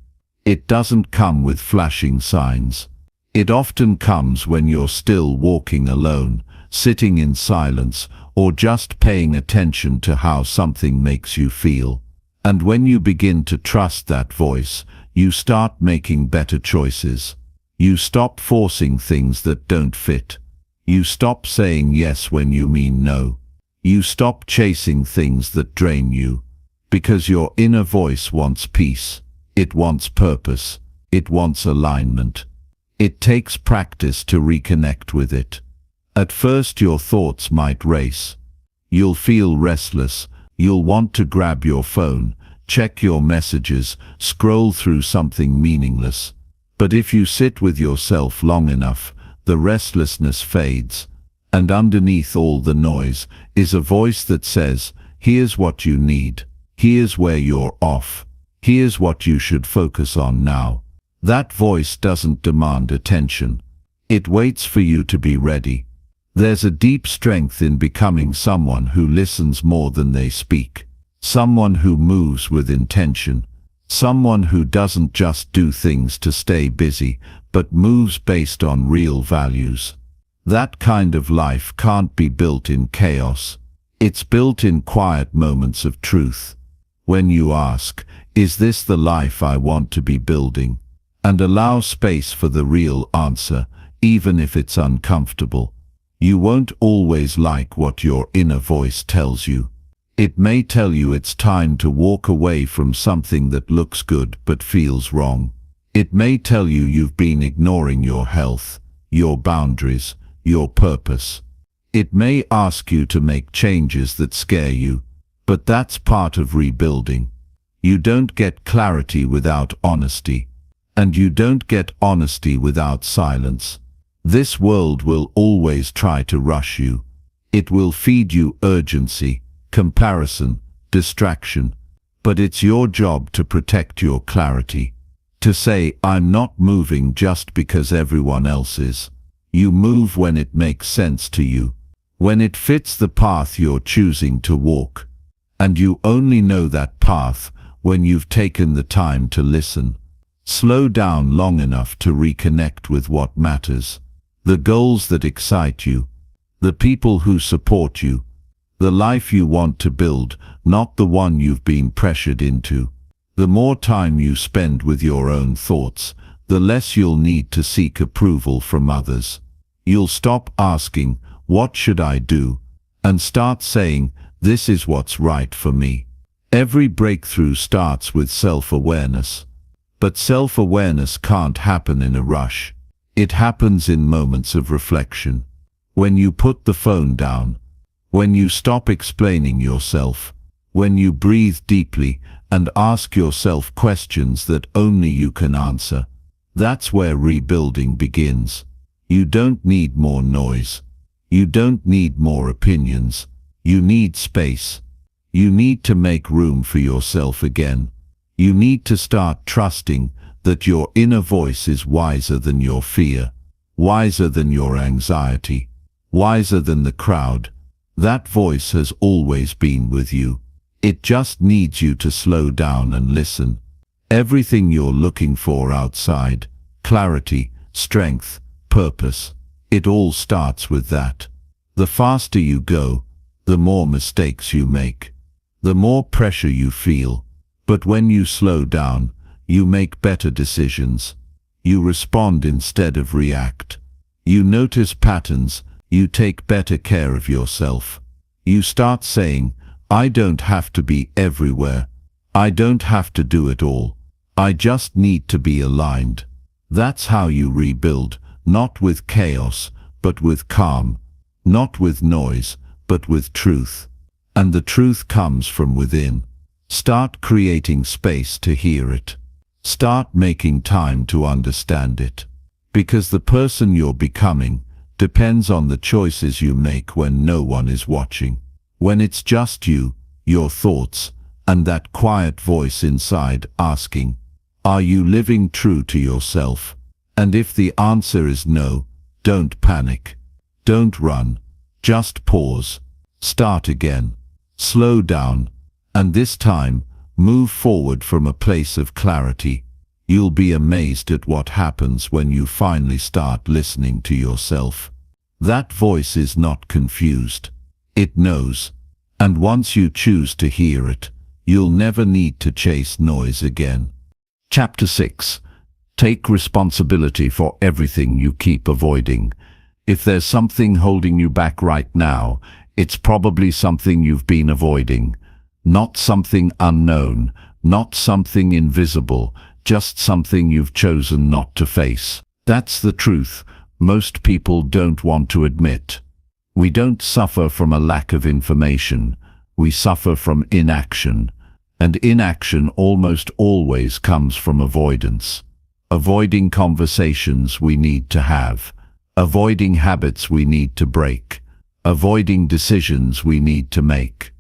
It doesn't come with flashing signs. It often comes when you're still walking alone, sitting in silence, or just paying attention to how something makes you feel. And when you begin to trust that voice, you start making better choices. You stop forcing things that don't fit. You stop saying yes when you mean no. You stop chasing things that drain you. Because your inner voice wants peace. It wants purpose. It wants alignment. It takes practice to reconnect with it. At first your thoughts might race. You'll feel restless. You'll want to grab your phone, check your messages, scroll through something meaningless. But if you sit with yourself long enough, the restlessness fades, and underneath all the noise is a voice that says, here's what you need, here's where you're off, here's what you should focus on now. That voice doesn't demand attention. It waits for you to be ready. There's a deep strength in becoming someone who listens more than they speak. Someone who moves with intention. Someone who doesn't just do things to stay busy, but moves based on real values. That kind of life can't be built in chaos. It's built in quiet moments of truth. When you ask, is this the life I want to be building? And allow space for the real answer, even if it's uncomfortable. You won't always like what your inner voice tells you. It may tell you it's time to walk away from something that looks good but feels wrong. It may tell you you've been ignoring your health, your boundaries, your purpose. It may ask you to make changes that scare you, but that's part of rebuilding. You don't get clarity without honesty, and you don't get honesty without silence. This world will always try to rush you. It will feed you urgency, comparison, distraction. But it's your job to protect your clarity. To say, I'm not moving just because everyone else is. You move when it makes sense to you, when it fits the path you're choosing to walk. And you only know that path when you've taken the time to listen. Slow down long enough to reconnect with what matters. The goals that excite you, the people who support you, the life you want to build, not the one you've been pressured into. The more time you spend with your own thoughts, the less you'll need to seek approval from others. You'll stop asking, what should I do? And start saying, this is what's right for me. Every breakthrough starts with self-awareness. But self-awareness can't happen in a rush. It happens in moments of reflection. When you put the phone down, when you stop explaining yourself, when you breathe deeply and ask yourself questions that only you can answer, that's where rebuilding begins. You don't need more noise. You don't need more opinions. You need space. You need to make room for yourself again. You need to start trusting that your inner voice is wiser than your fear, wiser than your anxiety, wiser than the crowd. That voice has always been with you. It just needs you to slow down and listen. Everything you're looking for outside, clarity, strength, purpose. It all starts with that. The faster you go, the more mistakes you make, the more pressure you feel. But when you slow down, you make better decisions. You respond instead of react. You notice patterns. You take better care of yourself. You start saying, I don't have to be everywhere. I don't have to do it all. I just need to be aligned. That's how you rebuild, not with chaos, but with calm. Not with noise, but with truth. And the truth comes from within. Start creating space to hear it. Start making time to understand it. Because the person you're becoming depends on the choices you make when no one is watching. When it's just you, your thoughts, and that quiet voice inside asking, are you living true to yourself? And if the answer is no, don't panic. Don't run. Just pause. Start again. Slow down. And this time, move forward from a place of clarity. You'll be amazed at what happens when you finally start listening to yourself. That voice is not confused. It knows. And once you choose to hear it, you'll never need to chase noise again. Chapter 6. Take responsibility for everything you keep avoiding. If there's something holding you back right now, it's probably something you've been avoiding. Not something unknown, not something invisible, just something you've chosen not to face. That's the truth most people don't want to admit. We don't suffer from a lack of information. We suffer from inaction. And inaction almost always comes from avoidance. Avoiding conversations we need to have. Avoiding habits we need to break. Avoiding decisions we need to make.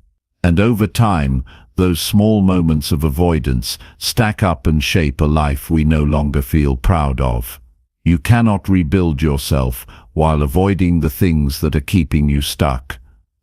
And over time, those small moments of avoidance stack up and shape a life we no longer feel proud of. You cannot rebuild yourself while avoiding the things that are keeping you stuck.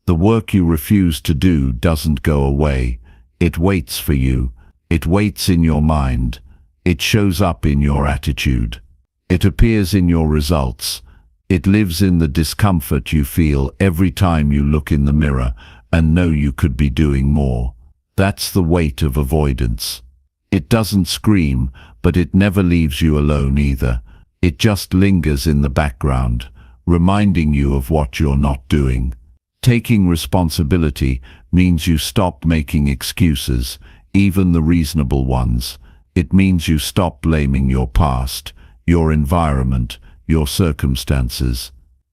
The work you refuse to do doesn't go away. It waits for you. It waits in your mind. It shows up in your attitude. It appears in your results. It lives in the discomfort you feel every time you look in the mirror and know you could be doing more. That's the weight of avoidance. It doesn't scream, but it never leaves you alone either. It just lingers in the background, reminding you of what you're not doing. Taking responsibility means you stop making excuses, even the reasonable ones. It means you stop blaming your past, your environment, your circumstances.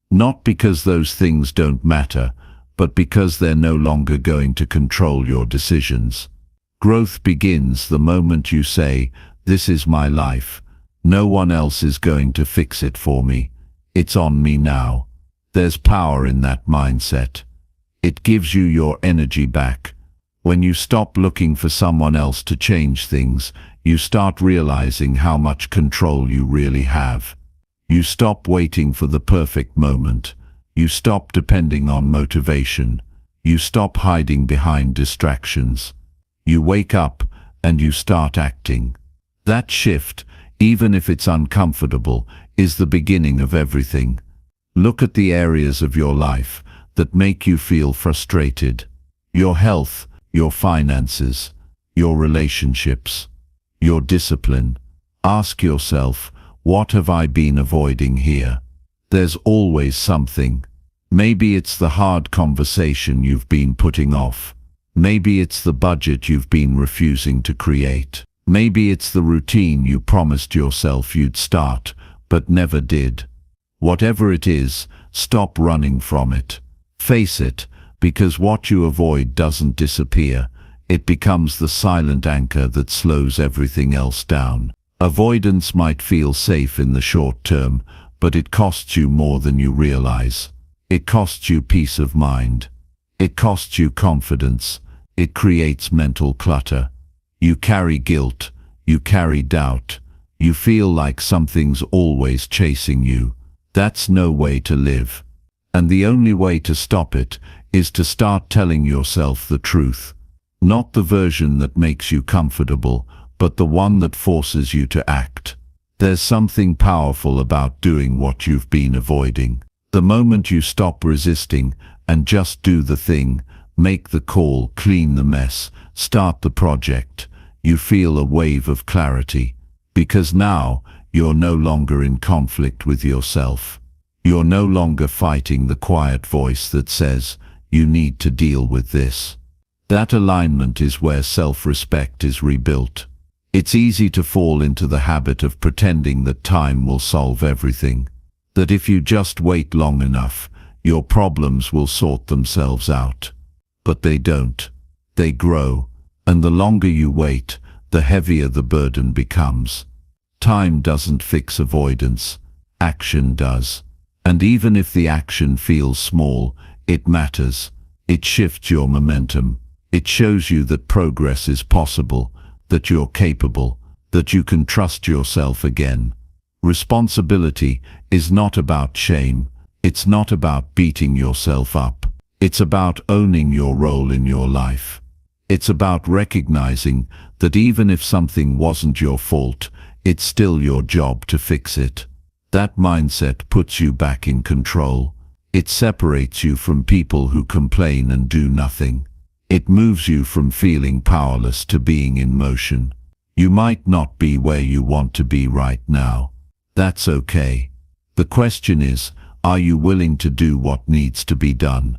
Not because those things don't matter, but because they're no longer going to control your decisions. Growth begins the moment you say, this is my life. No one else is going to fix it for me. It's on me now. There's power in that mindset. It gives you your energy back. When you stop looking for someone else to change things, you start realizing how much control you really have. You stop waiting for the perfect moment. You stop depending on motivation. You stop hiding behind distractions. You wake up and you start acting. That shift, even if it's uncomfortable, is the beginning of everything. Look at the areas of your life that make you feel frustrated. Your health, your finances, your relationships, your discipline. Ask yourself, what have I been avoiding here? There's always something. Maybe it's the hard conversation you've been putting off. Maybe it's the budget you've been refusing to create. Maybe it's the routine you promised yourself you'd start, but never did. Whatever it is, stop running from it. Face it, because what you avoid doesn't disappear. It becomes the silent anchor that slows everything else down. Avoidance might feel safe in the short term, but it costs you more than you realize. It costs you peace of mind. It costs you confidence. It creates mental clutter. You carry guilt. You carry doubt. You feel like something's always chasing you. That's no way to live. And the only way to stop it is to start telling yourself the truth. Not the version that makes you comfortable, but the one that forces you to act. There's something powerful about doing what you've been avoiding. The moment you stop resisting and just do the thing, make the call, clean the mess, start the project, you feel a wave of clarity. Because now, you're no longer in conflict with yourself. You're no longer fighting the quiet voice that says, you need to deal with this. That alignment is where self-respect is rebuilt. It's easy to fall into the habit of pretending that time will solve everything. That if you just wait long enough, your problems will sort themselves out. But they don't. They grow, and the longer you wait, the heavier the burden becomes. Time doesn't fix avoidance, action does. And even if the action feels small, it matters. It shifts your momentum. It shows you that progress is possible, that you're capable, that you can trust yourself again. Responsibility is not about shame. It's not about beating yourself up. It's about owning your role in your life. It's about recognizing that even if something wasn't your fault, it's still your job to fix it. That mindset puts you back in control. It separates you from people who complain and do nothing. It moves you from feeling powerless to being in motion. You might not be where you want to be right now. That's okay. The question is, are you willing to do what needs to be done?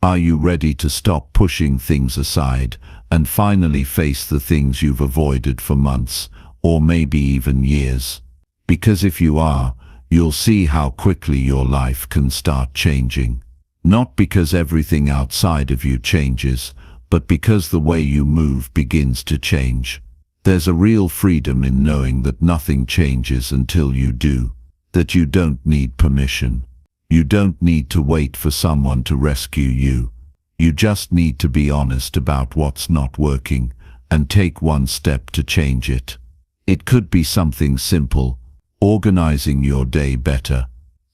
Are you ready to stop pushing things aside and finally face the things you've avoided for months, or maybe even years? Because if you are, you'll see how quickly your life can start changing. Not because everything outside of you changes, but because the way you move begins to change. There's a real freedom in knowing that nothing changes until you do, that you don't need permission. You don't need to wait for someone to rescue you. You just need to be honest about what's not working and take one step to change it. It could be something simple, organizing your day better,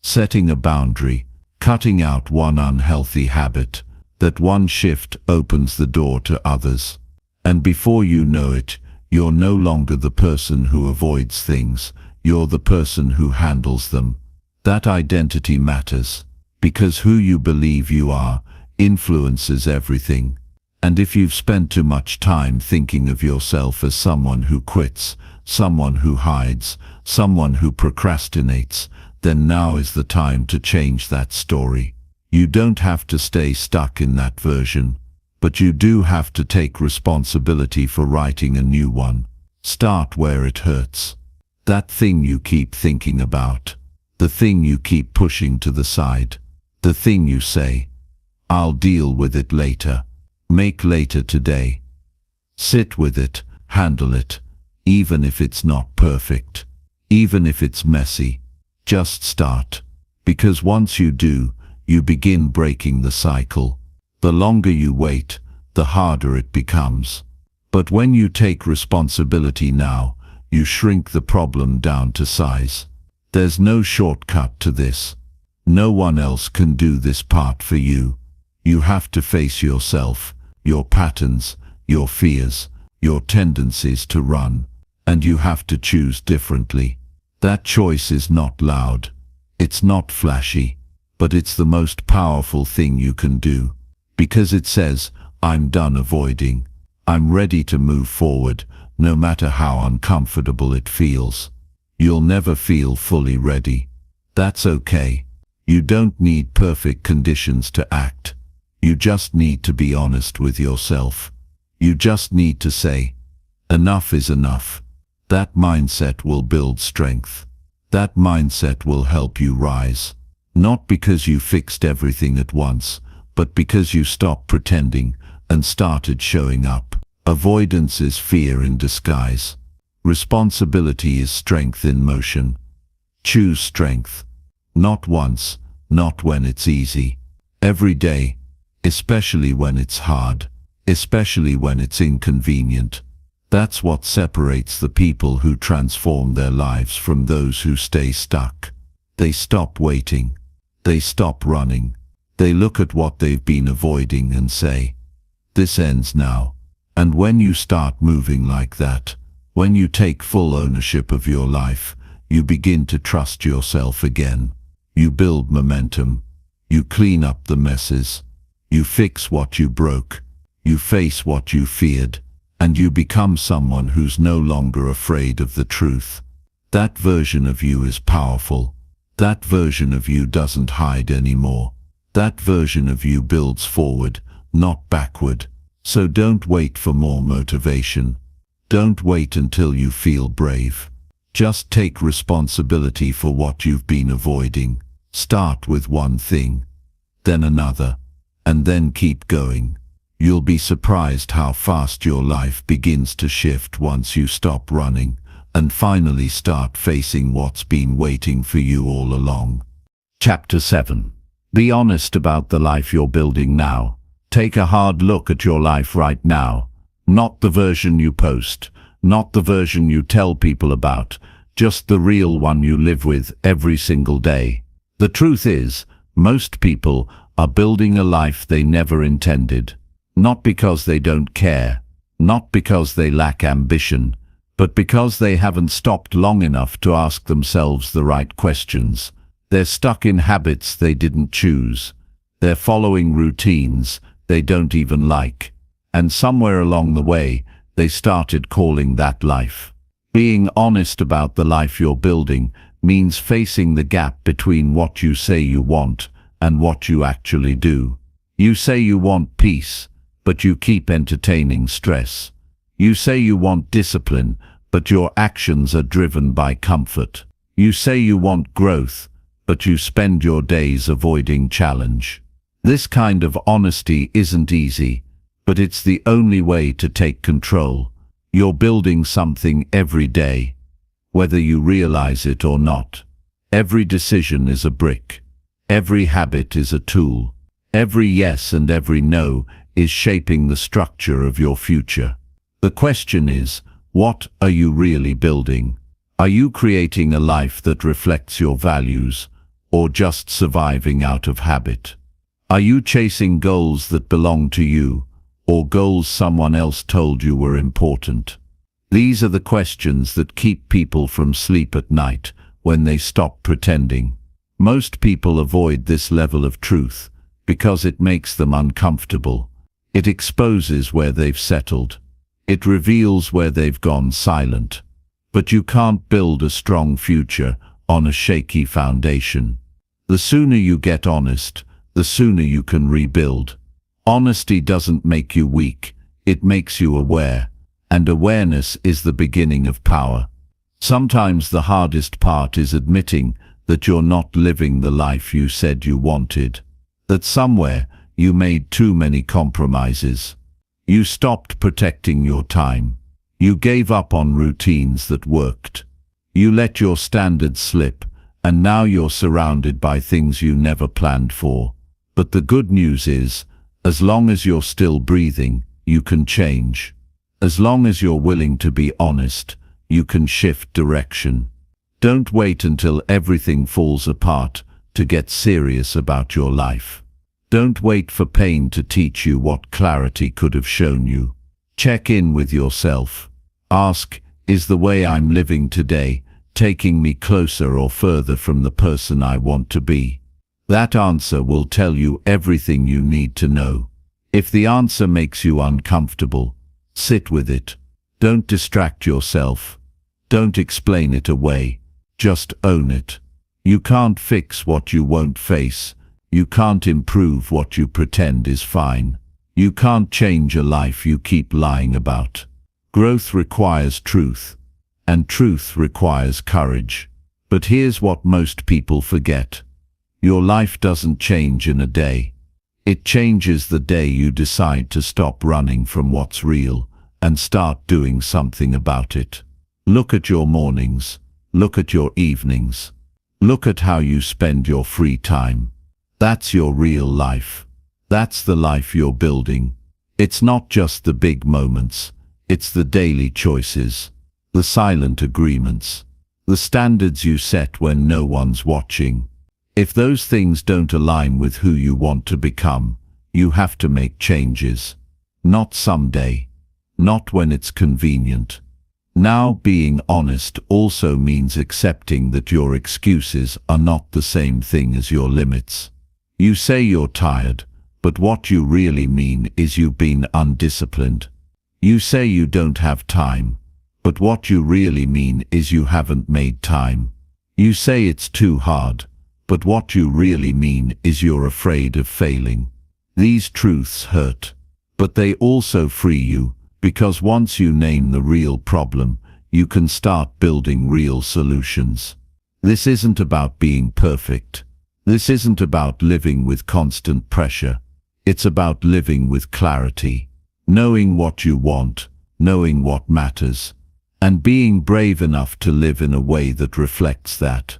setting a boundary, cutting out one unhealthy habit. That one shift opens the door to others. And before you know it, you're no longer the person who avoids things, you're the person who handles them. That identity matters, because who you believe you are influences everything. And if you've spent too much time thinking of yourself as someone who quits, someone who hides, someone who procrastinates, then now is the time to change that story. You don't have to stay stuck in that version, but you do have to take responsibility for writing a new one. Start where it hurts. That thing you keep thinking about. The thing you keep pushing to the side. The thing you say, I'll deal with it later. Make later today. Sit with it, handle it, even if it's not perfect. Even if it's messy. Just start. Because once you do, you begin breaking the cycle. The longer you wait, the harder it becomes. But when you take responsibility now, you shrink the problem down to size. There's no shortcut to this. No one else can do this part for you. You have to face yourself, your patterns, your fears, your tendencies to run, and you have to choose differently. That choice is not loud. It's not flashy. But it's the most powerful thing you can do, because it says, I'm done avoiding. I'm ready to move forward, no matter how uncomfortable it feels. You'll never feel fully ready. That's okay. You don't need perfect conditions to act. You just need to be honest with yourself. You just need to say, enough is enough. That mindset will build strength. That mindset will help you rise. Not because you fixed everything at once, but because you stopped pretending and started showing up. Avoidance is fear in disguise. Responsibility is strength in motion. Choose strength. Not once, not when it's easy. Every day, especially when it's hard, especially when it's inconvenient. That's what separates the people who transform their lives from those who stay stuck. They stop waiting. They stop running. They look at what they've been avoiding and say, this ends now. And when you start moving like that, when you take full ownership of your life, you begin to trust yourself again. You build momentum. You clean up the messes. You fix what you broke. You face what you feared. And you become someone who's no longer afraid of the truth. That version of you is powerful. That version of you doesn't hide anymore. That version of you builds forward, not backward. So don't wait for more motivation. Don't wait until you feel brave. Just take responsibility for what you've been avoiding. Start with one thing, then another, and then keep going. You'll be surprised how fast your life begins to shift once you stop running and finally start facing what's been waiting for you all along. Chapter 7. Be honest about the life you're building now. Take a hard look at your life right now. Not the version you post, not the version you tell people about, just the real one you live with every single day. The truth is, most people are building a life they never intended. Not because they don't care, not because they lack ambition, but because they haven't stopped long enough to ask themselves the right questions. They're stuck in habits they didn't choose. They're following routines they don't even like. And somewhere along the way, they started calling that life. Being honest about the life you're building means facing the gap between what you say you want and what you actually do. You say you want peace, but you keep entertaining stress. You say you want discipline, but your actions are driven by comfort. You say you want growth, but you spend your days avoiding challenge. This kind of honesty isn't easy, but it's the only way to take control. You're building something every day, whether you realize it or not. Every decision is a brick. Every habit is a tool. Every yes and every no is shaping the structure of your future. The question is, what are you really building? Are you creating a life that reflects your values, or just surviving out of habit? Are you chasing goals that belong to you, or goals someone else told you were important? These are the questions that keep people from sleep at night when they stop pretending. Most people avoid this level of truth because it makes them uncomfortable. It exposes where they've settled. It reveals where they've gone silent. But you can't build a strong future on a shaky foundation. The sooner you get honest, the sooner you can rebuild. Honesty doesn't make you weak, it makes you aware. And awareness is the beginning of power. Sometimes the hardest part is admitting that you're not living the life you said you wanted. That somewhere you made too many compromises. You stopped protecting your time. You gave up on routines that worked. You let your standards slip, and now you're surrounded by things you never planned for. But the good news is, as long as you're still breathing, you can change. As long as you're willing to be honest, you can shift direction. Don't wait until everything falls apart to get serious about your life. Don't wait for pain to teach you what clarity could have shown you. Check in with yourself. Ask, is the way I'm living today taking me closer or further from the person I want to be? That answer will tell you everything you need to know. If the answer makes you uncomfortable, sit with it. Don't distract yourself. Don't explain it away. Just own it. You can't fix what you won't face. You can't improve what you pretend is fine. You can't change a life you keep lying about. Growth requires truth, and truth requires courage. But here's what most people forget. Your life doesn't change in a day. It changes the day you decide to stop running from what's real and start doing something about it. Look at your mornings. Look at your evenings. Look at how you spend your free time. That's your real life. That's the life you're building. It's not just the big moments. It's the daily choices, the silent agreements, the standards you set when no one's watching. If those things don't align with who you want to become, you have to make changes. Not someday. Not when it's convenient. Now, being honest also means accepting that your excuses are not the same thing as your limits. You say you're tired, but what you really mean is you've been undisciplined. You say you don't have time, but what you really mean is you haven't made time. You say it's too hard, but what you really mean is you're afraid of failing. These truths hurt, but they also free you, because once you name the real problem, you can start building real solutions. This isn't about being perfect. This isn't about living with constant pressure. It's about living with clarity, knowing what you want, knowing what matters, and being brave enough to live in a way that reflects that.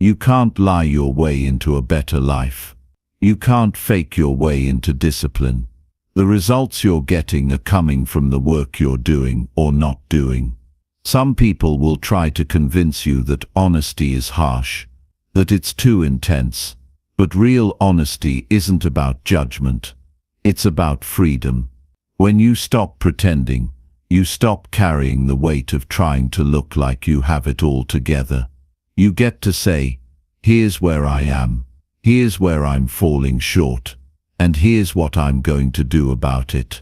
You can't lie your way into a better life. You can't fake your way into discipline. The results you're getting are coming from the work you're doing or not doing. Some people will try to convince you that honesty is harsh, that it's too intense. But real honesty isn't about judgment. It's about freedom. When you stop pretending, you stop carrying the weight of trying to look like you have it all together. You get to say, here's where I am, here's where I'm falling short, and here's what I'm going to do about it.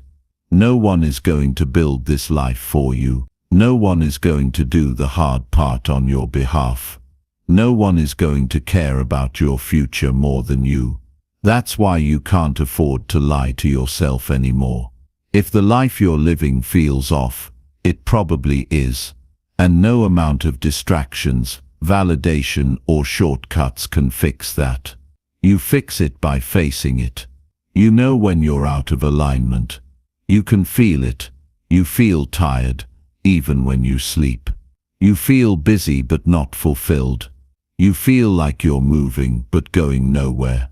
No one is going to build this life for you. No one is going to do the hard part on your behalf. No one is going to care about your future more than you. That's why you can't afford to lie to yourself anymore. If the life you're living feels off, it probably is. And no amount of distractions, validation, or shortcuts can fix that. You fix it by facing it. You know when you're out of alignment. You can feel it. You feel tired, even when you sleep. You feel busy but not fulfilled. You feel like you're moving but going nowhere.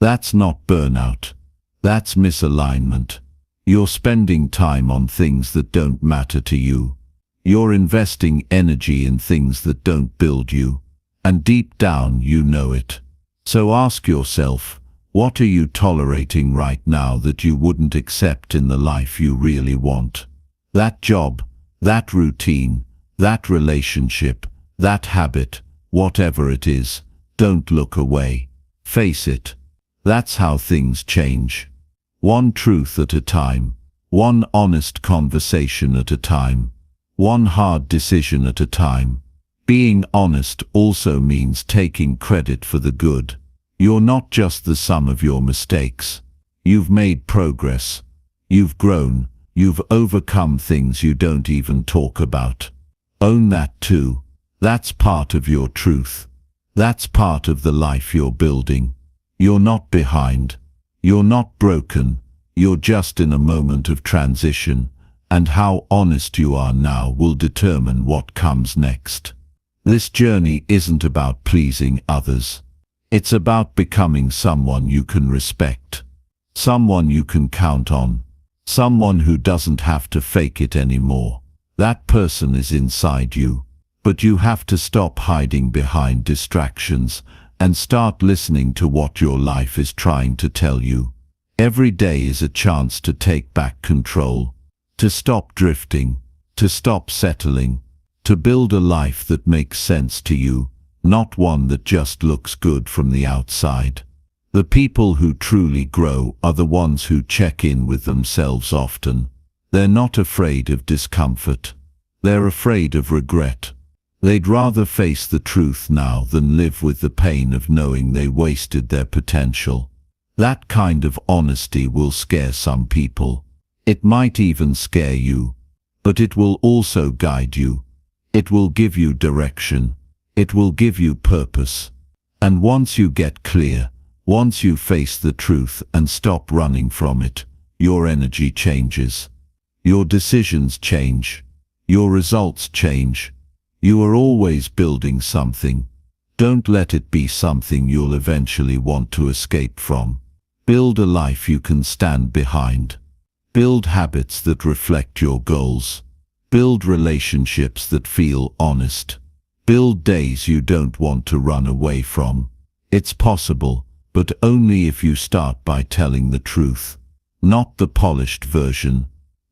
That's not burnout. That's misalignment. You're spending time on things that don't matter to you. You're investing energy in things that don't build you. And deep down you know it. So ask yourself, what are you tolerating right now that you wouldn't accept in the life you really want? That job, that routine, that relationship, that habit, whatever it is, don't look away. Face it. That's how things change. One truth at a time. One honest conversation at a time. One hard decision at a time. Being honest also means taking credit for the good. You're not just the sum of your mistakes. You've made progress. You've grown. You've overcome things you don't even talk about. Own that too. That's part of your truth. That's part of the life you're building. You're not behind. You're not broken. You're just in a moment of transition, and how honest you are now will determine what comes next. This journey isn't about pleasing others. It's about becoming someone you can respect. Someone you can count on. Someone who doesn't have to fake it anymore. That person is inside you. But you have to stop hiding behind distractions and start listening to what your life is trying to tell you. Every day is a chance to take back control, to stop drifting, to stop settling, to build a life that makes sense to you, not one that just looks good from the outside. The people who truly grow are the ones who check in with themselves often. They're not afraid of discomfort. They're afraid of regret. They'd rather face the truth now than live with the pain of knowing they wasted their potential. That kind of honesty will scare some people. It might even scare you. But it will also guide you. It will give you direction. It will give you purpose. And once you get clear, once you face the truth and stop running from it, your energy changes. Your decisions change. Your results change. You are always building something. Don't let it be something you'll eventually want to escape from. Build a life you can stand behind. Build habits that reflect your goals. Build relationships that feel honest. Build days you don't want to run away from. It's possible, but only if you start by telling the truth. Not the polished version.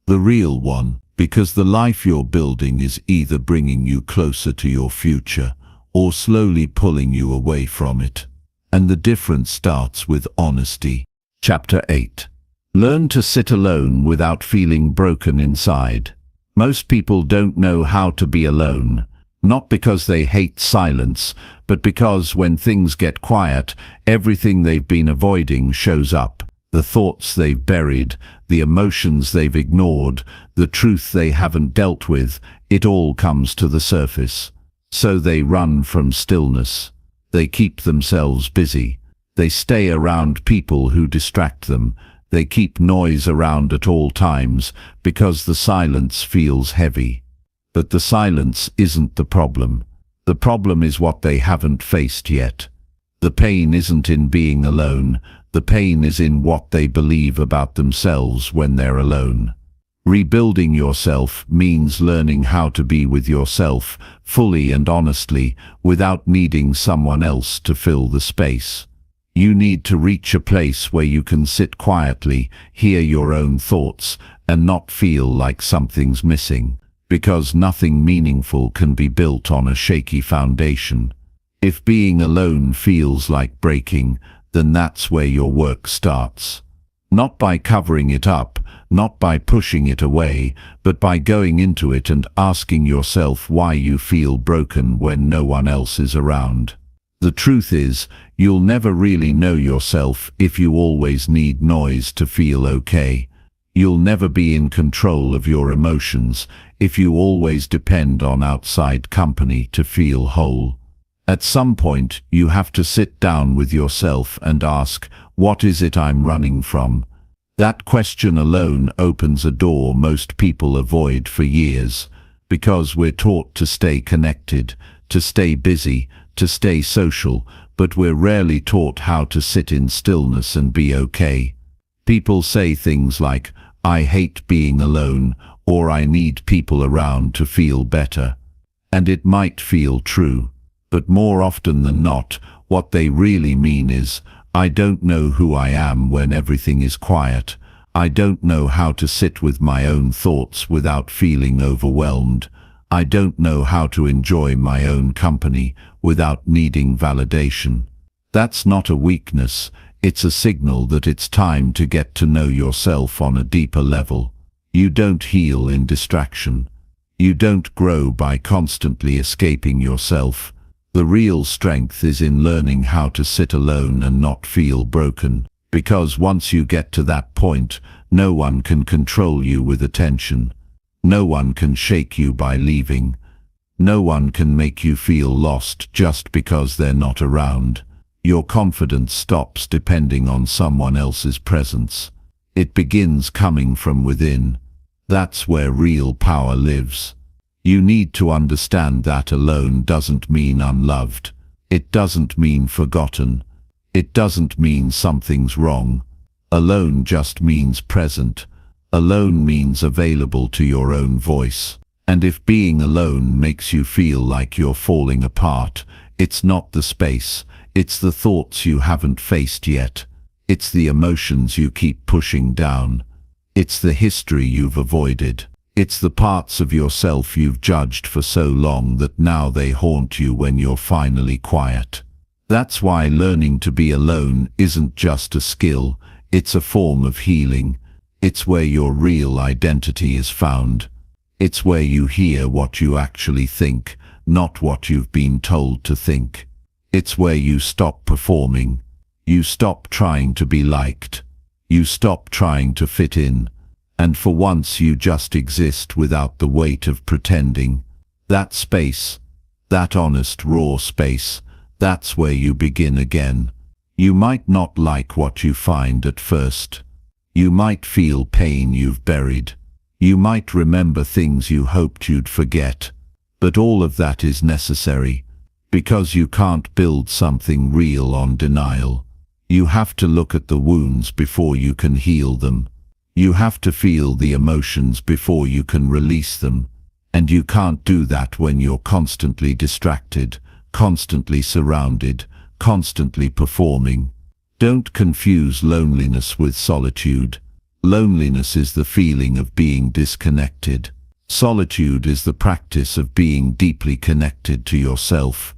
The real one, Because the life you're building is either bringing you closer to your future or slowly pulling you away from it. And the difference starts with honesty. Chapter 8. Learn to sit alone without feeling broken inside. Most people don't know how to be alone, not because they hate silence, but because when things get quiet, everything they've been avoiding shows up. The thoughts they've buried, the emotions they've ignored, the truth they haven't dealt with, it all comes to the surface. So they run from stillness. They keep themselves busy. They stay around people who distract them. They keep noise around at all times because the silence feels heavy. But the silence isn't the problem. The problem is what they haven't faced yet. The pain isn't in being alone. The pain is in what they believe about themselves when they're alone. Rebuilding yourself means learning how to be with yourself fully and honestly without needing someone else to fill the space. You need to reach a place where you can sit quietly, hear your own thoughts, and not feel like something's missing, because nothing meaningful can be built on a shaky foundation. If being alone feels like breaking, then that's where your work starts. Not by covering it up, not by pushing it away, but by going into it and asking yourself why you feel broken when no one else is around. The truth is, you'll never really know yourself if you always need noise to feel okay. You'll never be in control of your emotions if you always depend on outside company to feel whole. At some point, you have to sit down with yourself and ask, what is it I'm running from? That question alone opens a door most people avoid for years, because we're taught to stay connected, to stay busy, to stay social, but we're rarely taught how to sit in stillness and be okay. People say things like, I hate being alone, or I need people around to feel better. And it might feel true. But more often than not, what they really mean is, I don't know who I am when everything is quiet. I don't know how to sit with my own thoughts without feeling overwhelmed. I don't know how to enjoy my own company without needing validation. That's not a weakness, it's a signal that it's time to get to know yourself on a deeper level. You don't heal in distraction. You don't grow by constantly escaping yourself. The real strength is in learning how to sit alone and not feel broken, because once you get to that point, no one can control you with attention. No one can shake you by leaving. No one can make you feel lost just because they're not around. Your confidence stops depending on someone else's presence. It begins coming from within. That's where real power lives. You need to understand that alone doesn't mean unloved. It doesn't mean forgotten. It doesn't mean something's wrong. Alone just means present. Alone means available to your own voice. And if being alone makes you feel like you're falling apart, it's not the space. It's the thoughts you haven't faced yet. It's the emotions you keep pushing down. It's the history you've avoided. It's the parts of yourself you've judged for so long that now they haunt you when you're finally quiet. That's why learning to be alone isn't just a skill, it's a form of healing. It's where your real identity is found. It's where you hear what you actually think, not what you've been told to think. It's where you stop performing. You stop trying to be liked. You stop trying to fit in. And for once you just exist without the weight of pretending. That space, that honest, raw space, that's where you begin again. You might not like what you find at first. You might feel pain you've buried. You might remember things you hoped you'd forget. But all of that is necessary, because you can't build something real on denial. You have to look at the wounds before you can heal them. You have to feel the emotions before you can release them. And you can't do that when you're constantly distracted, constantly surrounded, constantly performing. Don't confuse loneliness with solitude. Loneliness is the feeling of being disconnected. Solitude is the practice of being deeply connected to yourself.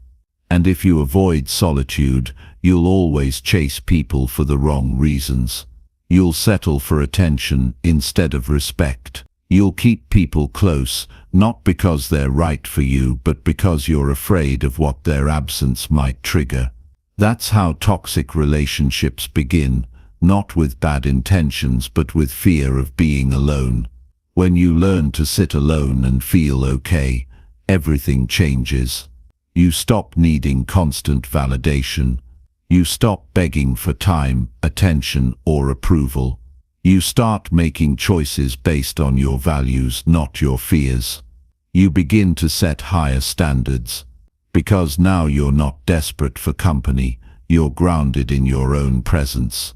And if you avoid solitude, you'll always chase people for the wrong reasons. You'll settle for attention instead of respect. You'll keep people close, not because they're right for you, but because you're afraid of what their absence might trigger. That's how toxic relationships begin, not with bad intentions, but with fear of being alone. When you learn to sit alone and feel okay, everything changes. You stop needing constant validation. You stop begging for time, attention, or approval. You start making choices based on your values, not your fears. You begin to set higher standards. Because now you're not desperate for company, you're grounded in your own presence.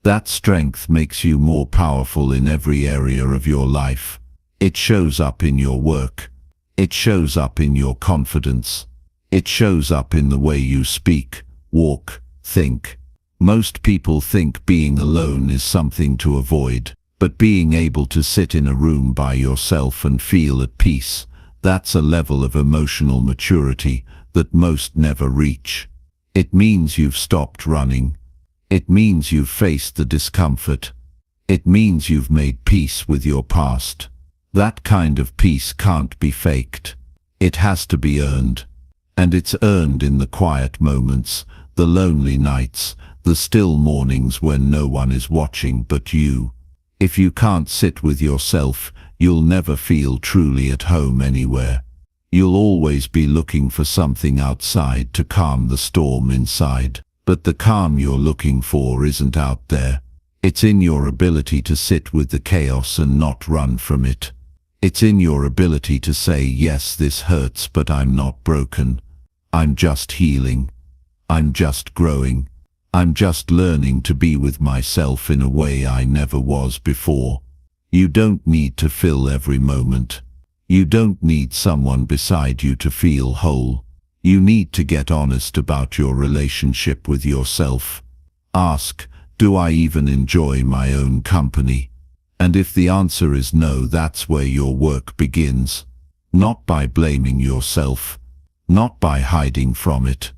That strength makes you more powerful in every area of your life. It shows up in your work. It shows up in your confidence. It shows up in the way you speak, walk, think. Most people think being alone is something to avoid, but being able to sit in a room by yourself and feel at peace, that's a level of emotional maturity that most never reach. It means you've stopped running. It means you've faced the discomfort. It means you've made peace with your past. That kind of peace can't be faked. It has to be earned. And it's earned in the quiet moments, the lonely nights, the still mornings when no one is watching but you. If you can't sit with yourself, you'll never feel truly at home anywhere. You'll always be looking for something outside to calm the storm inside. But the calm you're looking for isn't out there. It's in your ability to sit with the chaos and not run from it. It's in your ability to say, yes, this hurts, but I'm not broken. I'm just healing. I'm just growing. I'm just learning to be with myself in a way I never was before. You don't need to fill every moment. You don't need someone beside you to feel whole. You need to get honest about your relationship with yourself. Ask, do I even enjoy my own company? And if the answer is no, that's where your work begins. Not by blaming yourself, not by hiding from it,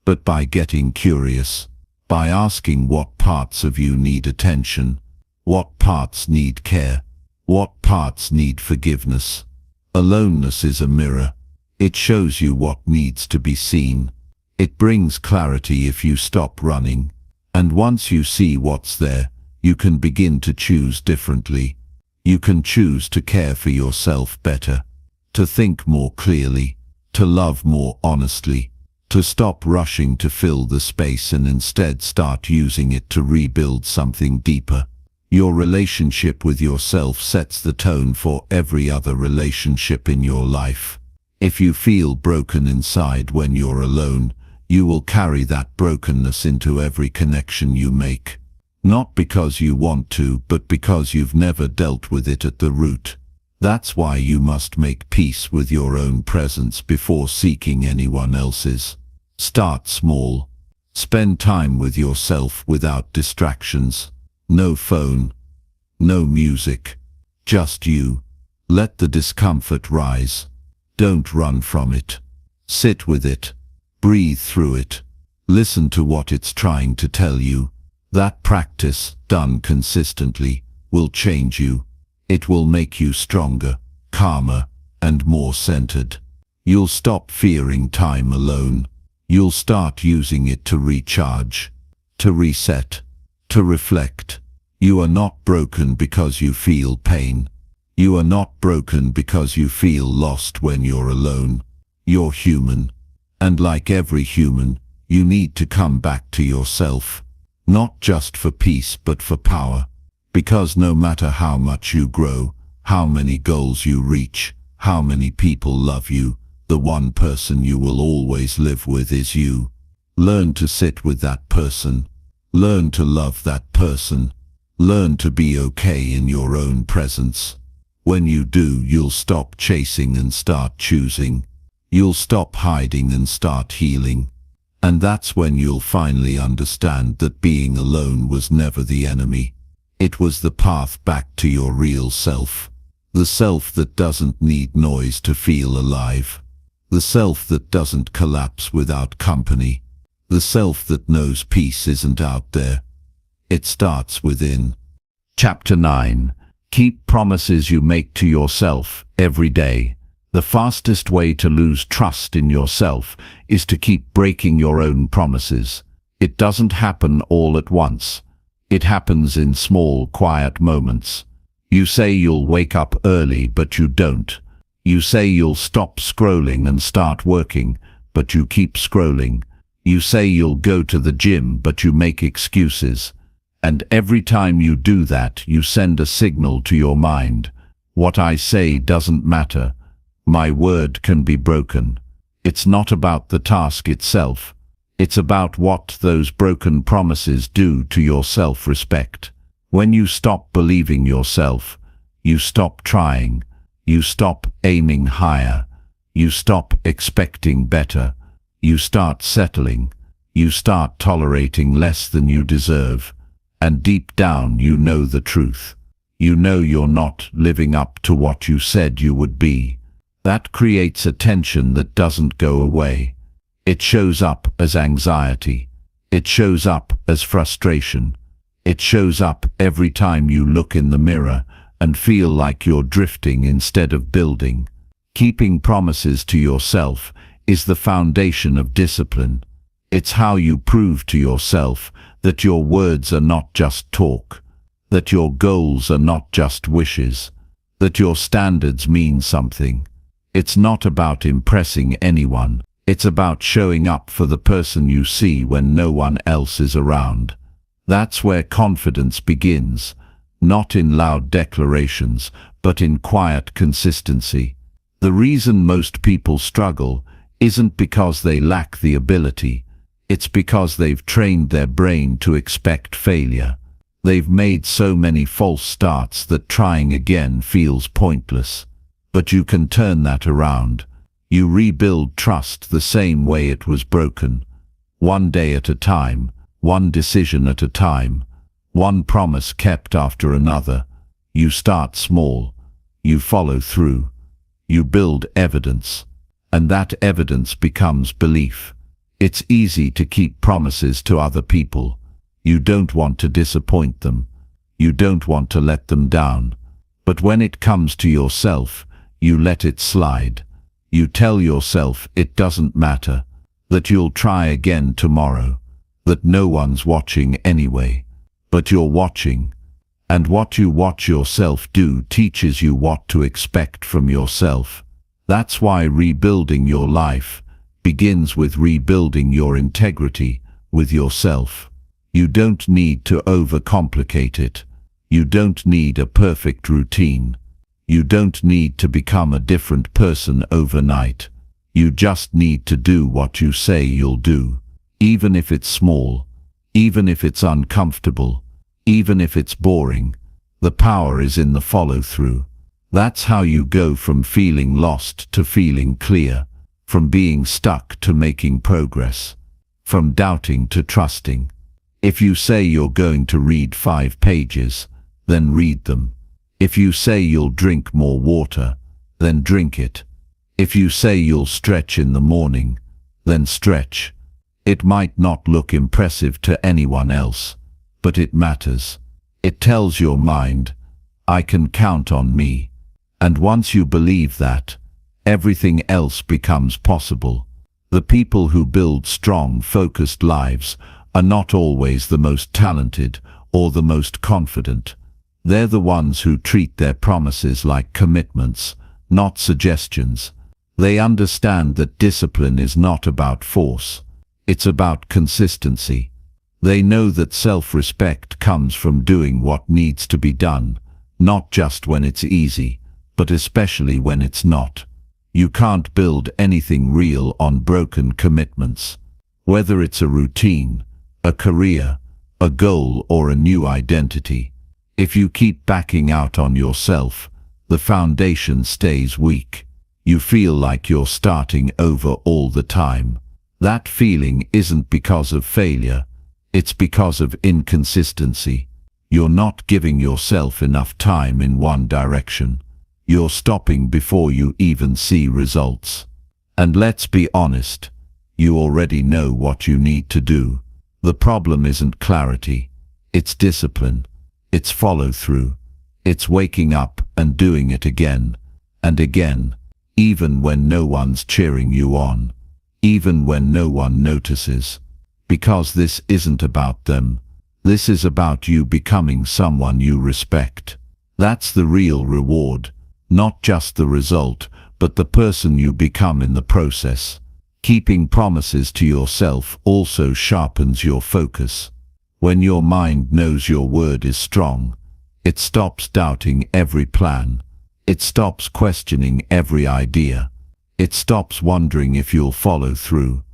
but by getting curious, by asking what parts of you need attention, what parts need care, what parts need forgiveness. Aloneness is a mirror. It shows you what needs to be seen. It brings clarity if you stop running. And once you see what's there, you can begin to choose differently. You can choose to care for yourself better, to think more clearly, to love more honestly, to stop rushing to fill the space and instead start using it to rebuild something deeper. Your relationship with yourself sets the tone for every other relationship in your life. If you feel broken inside when you're alone, you will carry that brokenness into every connection you make. Not because you want to, but because you've never dealt with it at the root. That's why you must make peace with your own presence before seeking anyone else's. Start small. Spend time with yourself without distractions. No phone, no music, just you. Let the discomfort rise. Don't run from it. Sit with it. Breathe through it. Listen to what it's trying to tell you. That practice, done consistently, will change you. It will make you stronger, calmer, and more centered. You'll stop fearing time alone. You'll start using it to recharge, to reset, to reflect. You are not broken because you feel pain. You are not broken because you feel lost when you're alone. You're human. And like every human, you need to come back to yourself. Not just for peace, but for power. Because no matter how much you grow, how many goals you reach, how many people love you, the one person you will always live with is you. Learn to sit with that person. Learn to love that person. Learn to be okay in your own presence. When you do, you'll stop chasing and start choosing. You'll stop hiding and start healing. And that's when you'll finally understand that being alone was never the enemy. It was the path back to your real self. The self that doesn't need noise to feel alive. The self that doesn't collapse without company. The self that knows peace isn't out there. It starts within. Chapter 9. Keep promises you make to yourself every day. The fastest way to lose trust in yourself is to keep breaking your own promises. It doesn't happen all at once. It happens in small, quiet moments. You say you'll wake up early, but you don't. You say you'll stop scrolling and start working, but you keep scrolling. You say you'll go to the gym, but you make excuses. And every time you do that, you send a signal to your mind. What I say doesn't matter. My word can be broken. It's not about the task itself. It's about what those broken promises do to your self-respect. When you stop believing yourself, you stop trying, you stop aiming higher, you stop expecting better, you start settling, you start tolerating less than you deserve, and deep down you know the truth. You know you're not living up to what you said you would be. That creates a tension that doesn't go away. It shows up as anxiety. It shows up as frustration. It shows up every time you look in the mirror and feel like you're drifting instead of building. Keeping promises to yourself is the foundation of discipline. It's how you prove to yourself that your words are not just talk, that your goals are not just wishes, that your standards mean something. It's not about impressing anyone. It's about showing up for the person you see when no one else is around. That's where confidence begins, not in loud declarations, but in quiet consistency. The reason most people struggle isn't because they lack the ability. It's because they've trained their brain to expect failure. They've made so many false starts that trying again feels pointless. But you can turn that around. You rebuild trust the same way it was broken. One day at a time, one decision at a time, one promise kept after another. You start small. You follow through. You build evidence. And that evidence becomes belief. It's easy to keep promises to other people. You don't want to disappoint them. You don't want to let them down. But when it comes to yourself, you let it slide. You tell yourself it doesn't matter, that you'll try again tomorrow, that no one's watching anyway. But you're watching. And what you watch yourself do teaches you what to expect from yourself. That's why rebuilding your life begins with rebuilding your integrity with yourself. You don't need to overcomplicate it. You don't need a perfect routine. You don't need to become a different person overnight. You just need to do what you say you'll do. Even if it's small, even if it's uncomfortable, even if it's boring, the power is in the follow-through. That's how you go from feeling lost to feeling clear, from being stuck to making progress, from doubting to trusting. If you say you're going to read 5 pages, then read them. If you say you'll drink more water, then drink it. If you say you'll stretch in the morning, then stretch. It might not look impressive to anyone else, but it matters. It tells your mind, I can count on me. And once you believe that, everything else becomes possible. The people who build strong, focused lives are not always the most talented or the most confident. They're the ones who treat their promises like commitments, not suggestions. They understand that discipline is not about force. It's about consistency. They know that self-respect comes from doing what needs to be done, not just when it's easy, but especially when it's not. You can't build anything real on broken commitments. Whether it's a routine, a career, a goal, or a new identity. If you keep backing out on yourself, the foundation stays weak. You feel like you're starting over all the time. That feeling isn't because of failure. It's because of inconsistency. You're not giving yourself enough time in one direction. You're stopping before you even see results. And let's be honest, you already know what you need to do. The problem isn't clarity, it's discipline, it's follow-through, it's waking up and doing it again and again, even when no one's cheering you on, even when no one notices. Because this isn't about them, this is about you becoming someone you respect. That's the real reward, not just the result, but the person you become in the process. Keeping promises to yourself also sharpens your focus. When your mind knows your word is strong, it stops doubting every plan. It stops questioning every idea. It stops wondering if you'll follow through.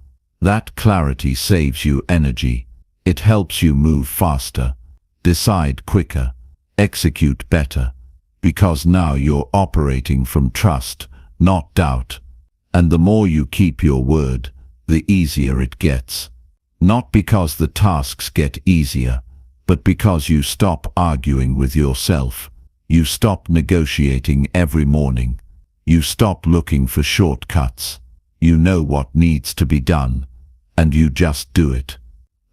That clarity saves you energy. It helps you move faster, decide quicker, execute better, because now you're operating from trust, not doubt. And the more you keep your word, the easier it gets. Not because the tasks get easier, but because you stop arguing with yourself. You stop negotiating every morning. You stop looking for shortcuts. You know what needs to be done, and you just do it.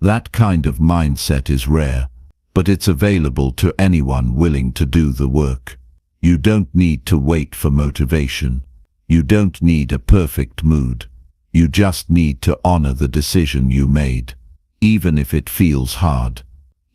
That kind of mindset is rare, but it's available to anyone willing to do the work. You don't need to wait for motivation. You don't need a perfect mood. You just need to honor the decision you made, even if it feels hard,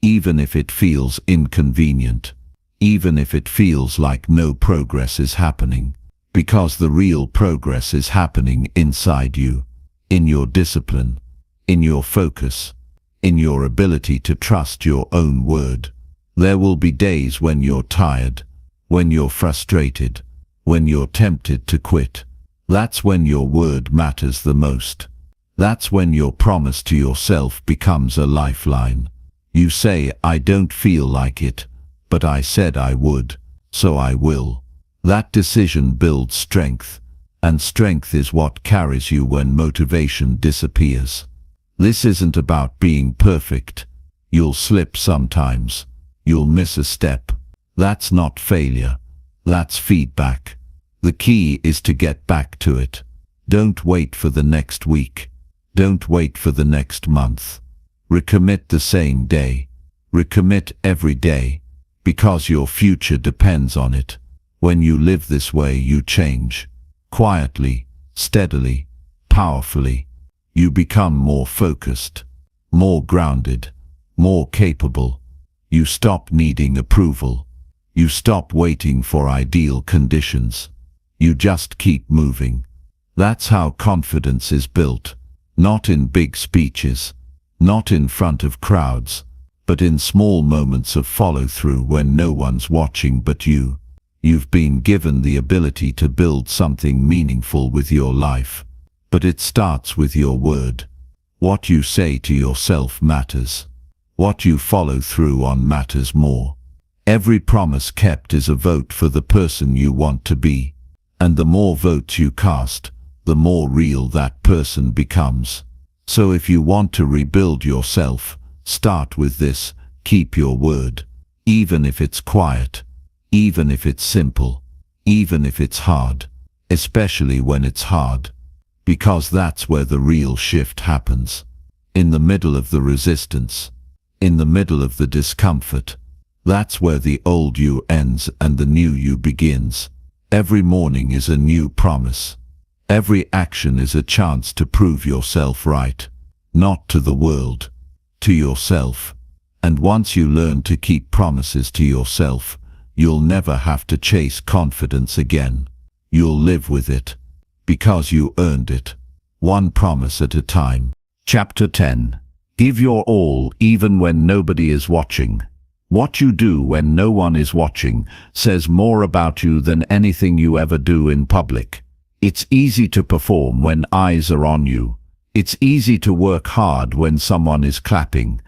even if it feels inconvenient, even if it feels like no progress is happening, because the real progress is happening inside you, in your discipline, in your focus, in your ability to trust your own word. There will be days when you're tired, when you're frustrated, when you're tempted to quit. That's when your word matters the most. That's when your promise to yourself becomes a lifeline. You say, I don't feel like it, but I said I would, so I will. That decision builds strength, and strength is what carries you when motivation disappears. This isn't about being perfect. You'll slip sometimes. You'll miss a step. That's not failure. That's feedback. The key is to get back to it. Don't wait for the next week. Don't wait for the next month. Recommit the same day. Recommit every day, because your future depends on it. When you live this way, you change. Quietly, steadily, powerfully. You become more focused, more grounded, more capable. You stop needing approval. You stop waiting for ideal conditions. You just keep moving. That's how confidence is built, not in big speeches, not in front of crowds, but in small moments of follow-through when no one's watching but you. You've been given the ability to build something meaningful with your life, but it starts with your word. What you say to yourself matters. What you follow through on matters more. Every promise kept is a vote for the person you want to be. And the more votes you cast, the more real that person becomes. So if you want to rebuild yourself, start with this: keep your word. Even if it's quiet, even if it's simple, even if it's hard, especially when it's hard. Because that's where the real shift happens. In the middle of the resistance, in the middle of the discomfort. That's where the old you ends and the new you begins. Every morning is a new promise. Every action is a chance to prove yourself right. Not to the world, to yourself. And once you learn to keep promises to yourself, you'll never have to chase confidence again. You'll live with it, because you earned it. One promise at a time. Chapter 10. Give your all even when nobody is watching. What you do when no one is watching says more about you than anything you ever do in public. It's easy to perform when eyes are on you. It's easy to work hard when someone is clapping.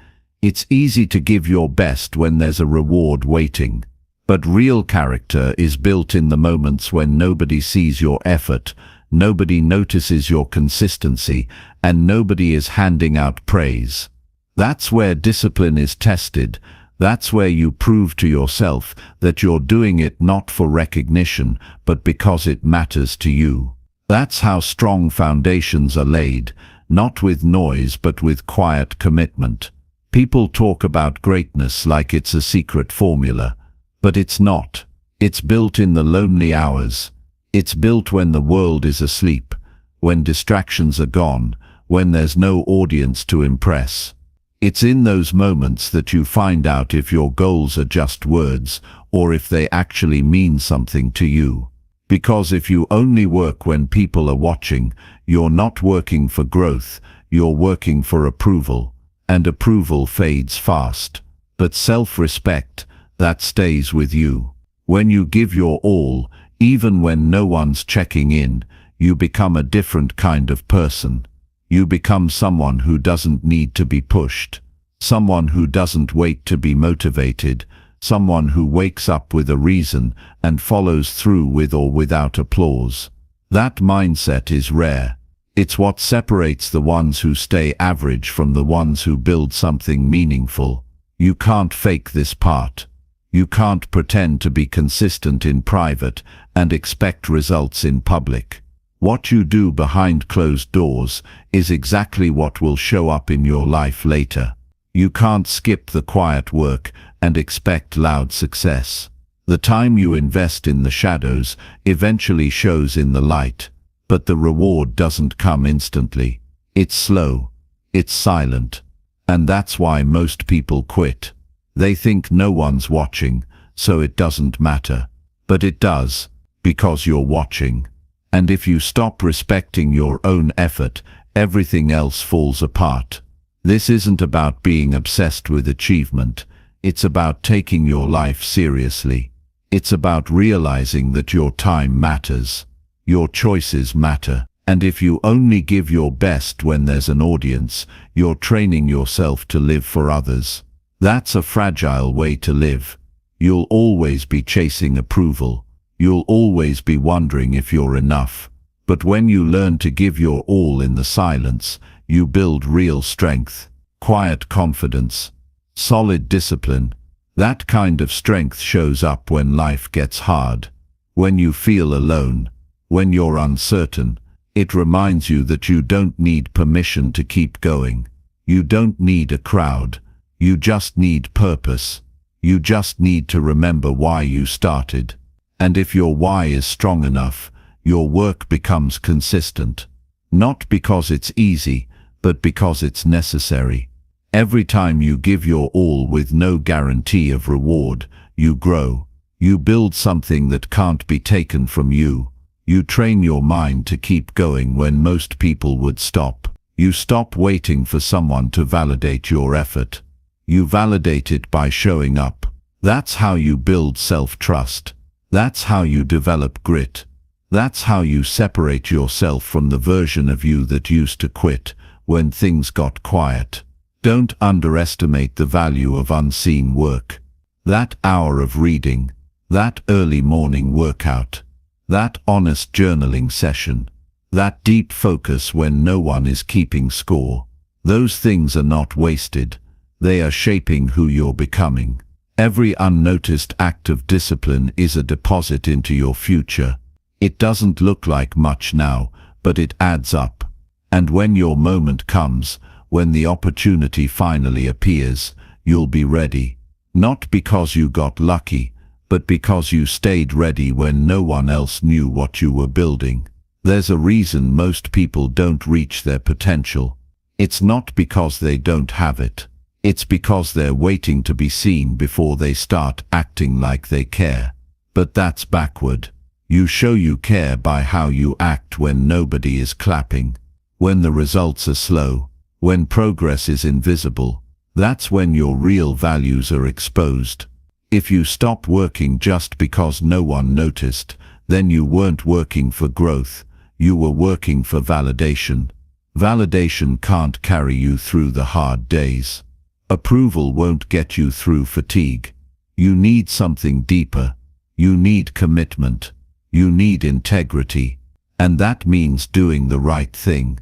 It's easy to give your best when there's a reward waiting. But real character is built in the moments when nobody sees your effort, nobody notices your consistency, and nobody is handing out praise. That's where discipline is tested. That's where you prove to yourself that you're doing it not for recognition, but because it matters to you. That's how strong foundations are laid, not with noise but with quiet commitment. People talk about greatness like it's a secret formula, but it's not. It's built in the lonely hours. It's built when the world is asleep, when distractions are gone, when there's no audience to impress. It's in those moments that you find out if your goals are just words or if they actually mean something to you. Because if you only work when people are watching, you're not working for growth, you're working for approval, and approval fades fast. But self-respect, that stays with you. When you give your all, even when no one's checking in, you become a different kind of person. You become someone who doesn't need to be pushed, someone who doesn't wait to be motivated, someone who wakes up with a reason and follows through with or without applause. That mindset is rare. It's what separates the ones who stay average from the ones who build something meaningful. You can't fake this part. You can't pretend to be consistent in private and expect results in public. What you do behind closed doors is exactly what will show up in your life later. You can't skip the quiet work and expect loud success. The time you invest in the shadows eventually shows in the light, but the reward doesn't come instantly. It's slow, it's silent, and that's why most people quit. They think no one's watching, so it doesn't matter. But it does, because you're watching. And if you stop respecting your own effort, everything else falls apart. This isn't about being obsessed with achievement. It's about taking your life seriously. It's about realizing that your time matters. Your choices matter. And if you only give your best when there's an audience, you're training yourself to live for others. That's a fragile way to live. You'll always be chasing approval. You'll always be wondering if you're enough. But when you learn to give your all in the silence, you build real strength, quiet confidence, solid discipline. That kind of strength shows up when life gets hard. When you feel alone, when you're uncertain, it reminds you that you don't need permission to keep going. You don't need a crowd. You just need purpose. You just need to remember why you started. And if your why is strong enough, your work becomes consistent. Not because it's easy, but because it's necessary. Every time you give your all with no guarantee of reward, you grow. You build something that can't be taken from you. You train your mind to keep going when most people would stop. You stop waiting for someone to validate your effort. You validate it by showing up. That's how you build self-trust. That's how you develop grit. That's how you separate yourself from the version of you that used to quit when things got quiet. Don't underestimate the value of unseen work. That hour of reading, that early morning workout, that honest journaling session, that deep focus when no one is keeping score. Those things are not wasted. They are shaping who you're becoming. Every unnoticed act of discipline is a deposit into your future. It doesn't look like much now, but it adds up. And when your moment comes, when the opportunity finally appears, you'll be ready. Not because you got lucky, but because you stayed ready when no one else knew what you were building. There's a reason most people don't reach their potential. It's not because they don't have it. It's because they're waiting to be seen before they start acting like they care. But that's backward. You show you care by how you act when nobody is clapping, when the results are slow, when progress is invisible. That's when your real values are exposed. If you stop working just because no one noticed, then you weren't working for growth. You were working for validation. Validation can't carry you through the hard days. Approval won't get you through fatigue. You need something deeper. You need commitment. You need integrity. And that means doing the right thing.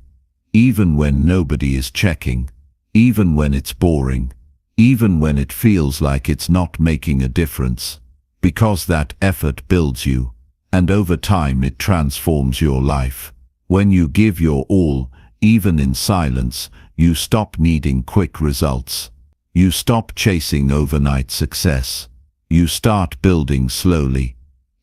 Even when nobody is checking. Even when it's boring. even when it feels like it's not making a difference, because that effort builds you, and over time it transforms your life. When you give your all, even in silence, you stop needing quick results. You stop chasing overnight success. You start building slowly,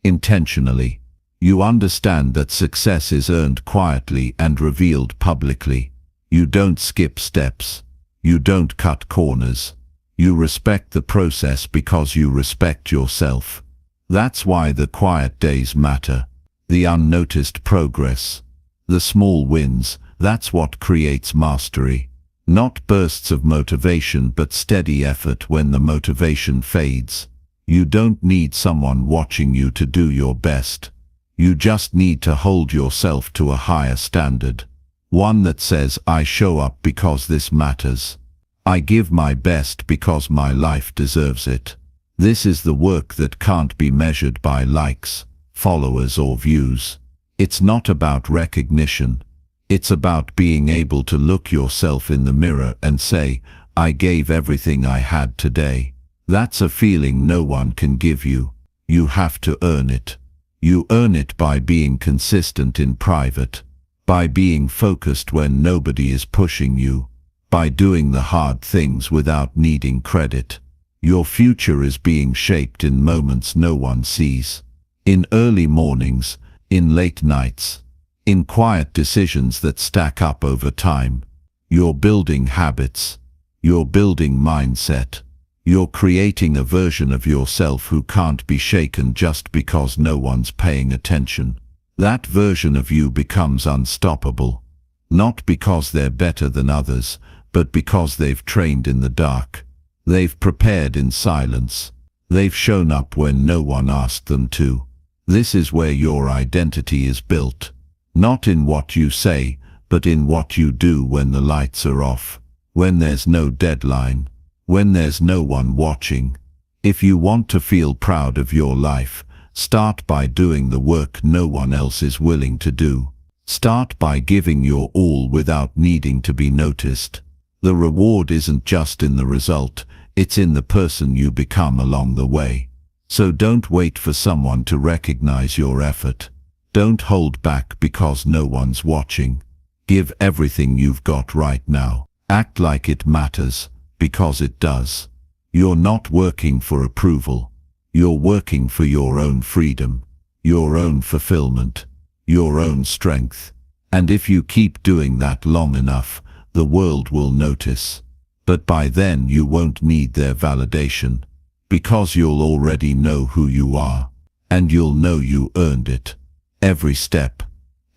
intentionally. You understand that success is earned quietly and revealed publicly. You don't skip steps. You don't cut corners. You respect the process because you respect yourself. That's why the quiet days matter. The unnoticed progress. The small wins, that's what creates mastery. Not bursts of motivation, but steady effort when the motivation fades. You don't need someone watching you to do your best. You just need to hold yourself to a higher standard. One that says, I show up because this matters. I give my best because my life deserves it. This is the work that can't be measured by likes, followers, or views. It's not about recognition. It's about being able to look yourself in the mirror and say, I gave everything I had today. That's a feeling no one can give you. You have to earn it. You earn it by being consistent in private, by being focused when nobody is pushing you, by doing the hard things without needing credit. Your future is being shaped in moments no one sees. In early mornings, in late nights, in quiet decisions that stack up over time. You're building habits. You're building mindset. You're creating a version of yourself who can't be shaken just because no one's paying attention. That version of you becomes unstoppable, not because they're better than others, but because they've trained in the dark. They've prepared in silence. They've shown up when no one asked them to. This is where your identity is built. Not in what you say, but in what you do when the lights are off, when there's no deadline, when there's no one watching. If you want to feel proud of your life, start by doing the work no one else is willing to do. Start by giving your all without needing to be noticed. The reward isn't just in the result, it's in the person you become along the way. So don't wait for someone to recognize your effort. Don't hold back because no one's watching. Give everything you've got right now. Act like it matters, because it does. You're not working for approval. You're working for your own freedom, your own fulfillment, your own strength. And if you keep doing that long enough, the world will notice. But by then you won't need their validation, because you'll already know who you are, and you'll know you earned it. Every step,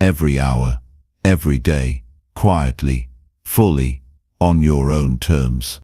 every hour, every day, quietly, fully, on your own terms.